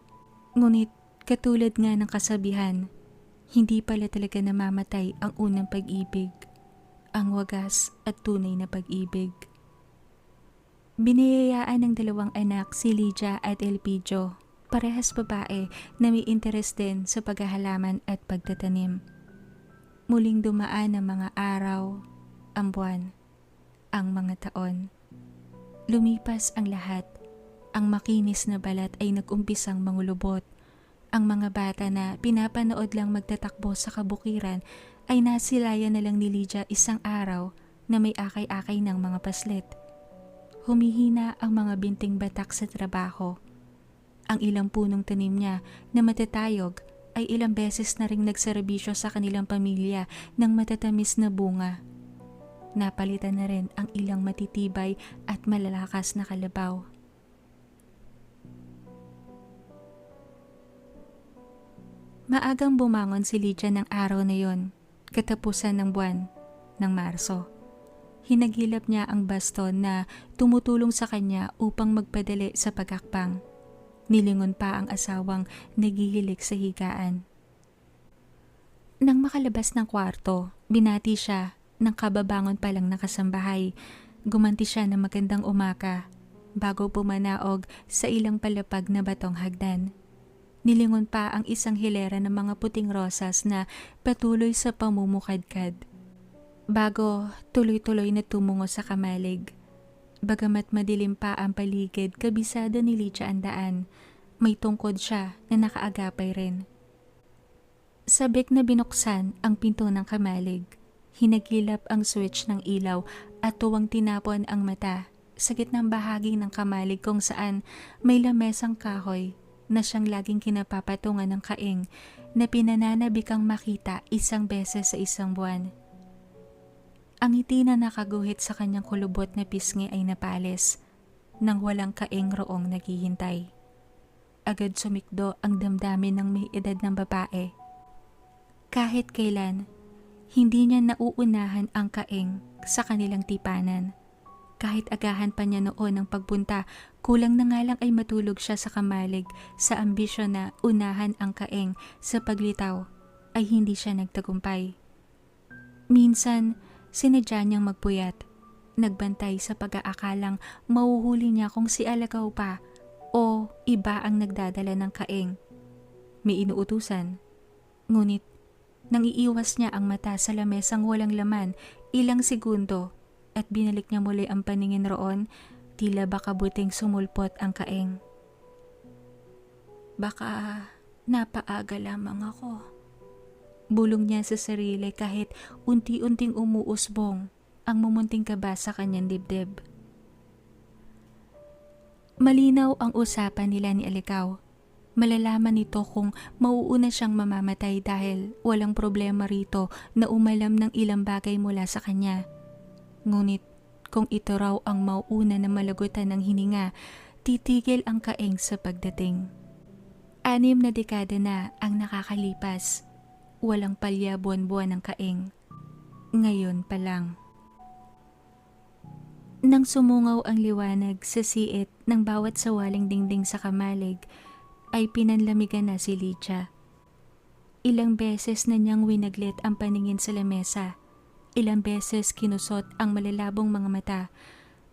Ngunit katulad nga ng kasabihan, hindi pala talaga namamatay ang unang pag-ibig, ang wagas at tunay na pag-ibig. Biniyayaan ng dalawang anak si Lydia at Elpidio, parehas babae na may interes din sa paghahalaman at pagtatanim. Muling dumaan ang mga araw, ang buwan, ang mga taon. Lumipas ang lahat. Ang makinis na balat ay nag-umpisang mangulubot. Ang mga bata na pinapanood lang magtatakbo sa kabukiran ay nasilayan na lang ni Lydia isang araw na may akay-akay ng mga paslit. Humihina ang mga binting batak sa trabaho. Ang ilang punong tanim niya na matatayog ay ilang beses na ring nagserbisyo sa kanilang pamilya ng matatamis na bunga. Napalitan na rin ang ilang matitibay at malalakas na kalabaw. Maagang bumangon si Lydia ng araw na yon, katapusan ng buwan ng Marso. Hinagilap niya ang baston na tumutulong sa kanya upang magpadali sa pagakpang. Nilingon pa ang asawang nagihilik sa higaan. Nang makalabas ng kwarto, binati siya ng kababangon pa lang na kasambahay. Gumanti siya ng magandang umaka bago pumanaog sa ilang palapag na batong hagdan. Nilingon pa ang isang hilera ng mga puting rosas na patuloy sa pamumukadkad. Bago tuloy-tuloy na tumungo sa kamalig. Bagamat madilim pa ang paligid, kabisado ni Lydia ang daan. May tungkod siya na nakaagapay rin. Sabik na binuksan ang pinto ng kamalig. Hinagilap ang switch ng ilaw at tuwang tinapon ang mata sa gitnang bahagi ng kamalig kung saan may lamesang kahoy na siyang laging kinapapatungan ng kaing na pinananabikang makita isang beses sa isang buwan. Ang ngiti na nakaguhit sa kanyang kulubot na pisngi ay napalis nang walang kaing roong naghihintay. Agad sumikdo ang damdamin ng may edad ng babae. Kahit kailan, hindi niya nauunahan ang kaing sa kanilang tipanan. Kahit agahan pa niya noon ang pagpunta, kulang na nga lang ay matulog siya sa kamalig sa ambisyon na unahan ang kaing sa paglitaw ay hindi siya nagtagumpay. Minsan, sinadya niyang magpuyat, nagbantay sa pag-aakalang mauhuli niya kung si Alagaw pa o iba ang nagdadala ng kaing. May inuutusan, ngunit nang iiwas niya ang mata sa lamesang walang laman ilang segundo, at binalik niya muli ang paningin roon, tila baka buting sumulpot ang kaing. Baka napaaga lamang ako. Bulong niya sa sarili kahit unti-unting umuusbong ang mumunting kaba sa kanyang dibdib. Malinaw ang usapan nila ni Alikaw. Malalaman nito kung mauuna siyang mamamatay dahil walang problema rito na umalam ng ilang bagay mula sa kanya. Ngunit kung ito raw ang mauuna na malagutan ng hininga, titigil ang kaing sa pagdating. 6 na dekada na ang nakakalipas. Walang palya buwan-buwan ng kaing. Ngayon pa lang. Nang sumungaw ang liwanag sa siit ng bawat sawaling dingding sa kamalig, ay pinanlamigan na si Lydia. Ilang beses na niyang winaglit ang paningin sa lamesa. Ilang beses kinusot ang malalabong mga mata,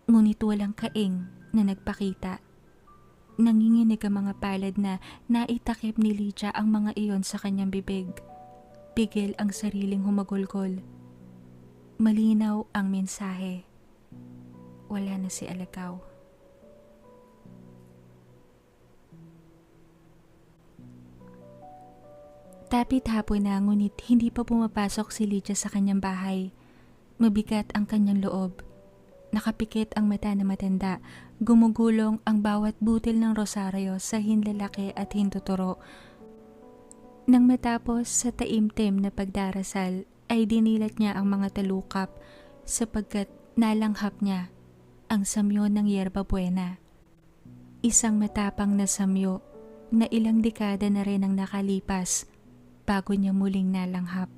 ngunit walang kaing na nagpakita. Nanginginig ang mga palad na naitakip ni Lydia ang mga iyon sa kanyang bibig. Pigil ang sariling humagulgol. Malinaw ang mensahe. Wala na si Alagaw. Tapit hapon na ngunit hindi pa pumapasok si Lydia sa kanyang bahay. Mabigat ang kanyang loob. Nakapikit ang mata na matanda. Gumugulong ang bawat butil ng rosaryo sa hinlalaki at hintuturo. Nang matapos sa taimtim na pagdarasal ay dinilat niya ang mga talukap sapagkat nalanghap niya ang samyo ng yerba buena. Isang matapang na samyo na ilang dekada na rin ang nakalipas bago niya muling nalanghap.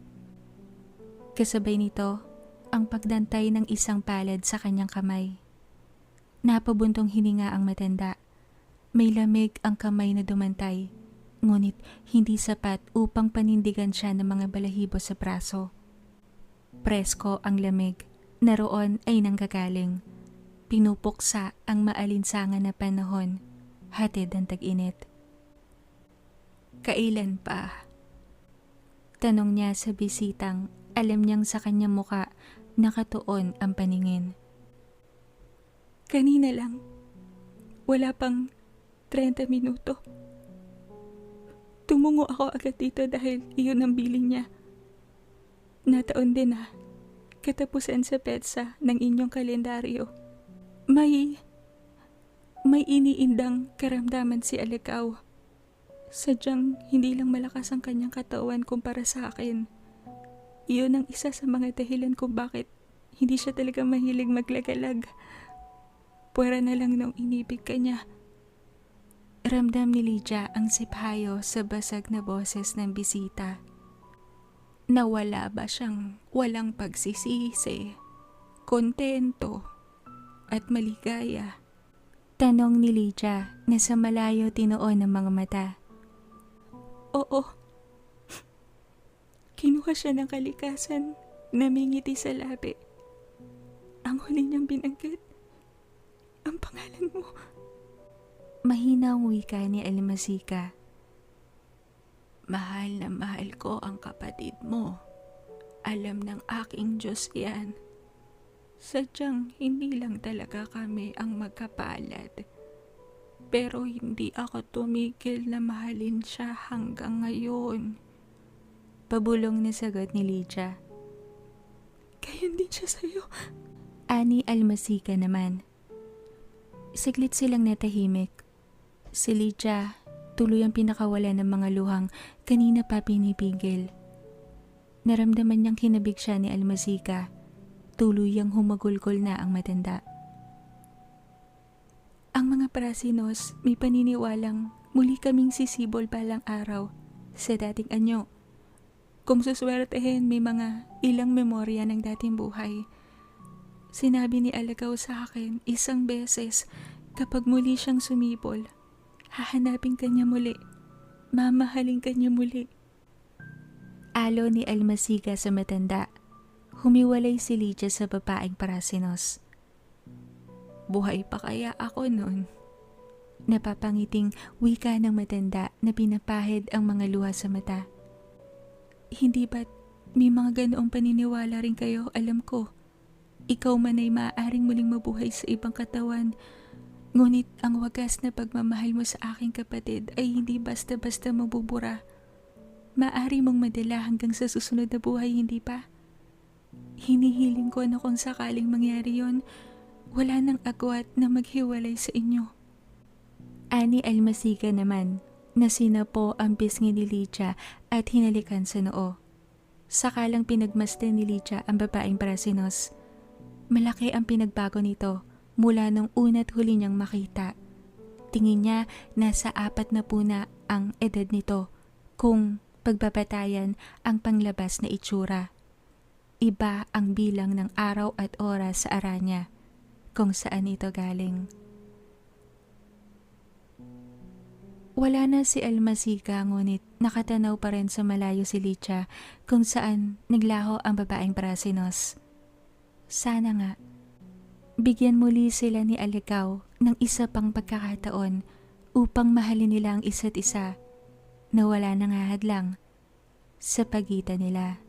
Kasabay nito, ang pagdantay ng isang palad sa kanyang kamay. Napabuntong hininga ang matanda. May lamig ang kamay na dumantay, ngunit hindi sapat upang panindigan siya ng mga balahibo sa braso. Presko ang lamig, naroon ay nanggagaling. Pinupuksa ang maalinsangan na panahon, hatid ang tag-init. Kailan pa? Tanong niya sa bisitang alam niyang sa kanyang muka nakatuon ang paningin. Kanina lang. Wala pang 30 minuto. Tumungo ako agad dito dahil iyon ang bilin niya. Nataon din katapusan sa petsa ng inyong kalendaryo. May iniindang karamdaman si Alagaw. Sadyang hindi lang malakas ang kanyang katawan kumpara sa akin. Iyon ang isa sa mga dahilan kung bakit hindi siya talaga mahilig maglagalag. Puwera na lang nung inibig ka niya. Ramdam ni Lydia ang siphayo sa basag na boses ng bisita. Nawala ba siyang walang pagsisisi, kontento, at maligaya? Tanong ni Lydia na sa malayo tinuon ng mga mata. Oo. Kinuha siya ng kalikasan, namingiti sa labi. Ang huli niyang binanggit, ang pangalan mo. Mahina ang wika ni Almasika. Mahal na mahal ko ang kapatid mo. Alam ng aking Diyos yan. Sadyang hindi lang talaga kami ang magkapalad. Pero hindi ako tumigil na mahalin siya hanggang ngayon. Pabulong na sagot ni Lydia. Gayon din siya sa'yo. Ani Almasika naman. Siglit silang natahimik. Si Lydia, tuloy ang pinakawala ng mga luhang kanina pa pinipigil. Naramdaman niyang kinabig siya ni Almasika. Tuluyang humagulgol na ang matanda. Ang mga Prasinos may paniniwalang muli kaming sisibol balang araw sa dating anyo. Kung suswertehin may mga ilang memorya ng dating buhay. Sinabi ni Alagaw sa akin isang beses kapag muli siyang sumibol, hahanapin ka niya muli, mamahalin ka niya muli. Alo ni Almasika sa matanda. Humiwalay si Lydia sa babaeng Prasinos. Buhay pa kaya ako noon? Napapangiting wika ng matanda na pinapahid ang mga luha sa mata. Hindi ba't may mga ganoong paniniwala rin kayo, alam ko. Ikaw man ay maaaring muling mabuhay sa ibang katawan. Ngunit ang wagas na pagmamahal mo sa aking kapatid ay hindi basta-basta mabubura. Maaari mong madala hanggang sa susunod na buhay, hindi pa? Hinihiling ko na kung sakaling mangyari yon, wala nang agwat na maghiwalay sa inyo. Ani Almasika naman, na sinapo ang pisngi ni Lydia at hinalikan sa noo. Sakalang pinagmasdan ni Lydia ang babaeng Prasinos. Malaki ang pinagbago nito mula nung una't huli niyang makita. Tingin niya nasa 40 na ang edad nito kung pagbabatayan ang panglabas na itsura. Iba ang bilang ng araw at oras sa Aranya kung saan ito galing. Wala na si Almasika ngunit nakatanaw pa rin sa malayo si Lydia kung saan naglaho ang babaeng Prasinos. Sana nga, bigyan muli sila ni Alagaw ng isa pang pagkakataon upang mahalin nila ang isa't isa na wala nang hahadlang sa pagitan nila.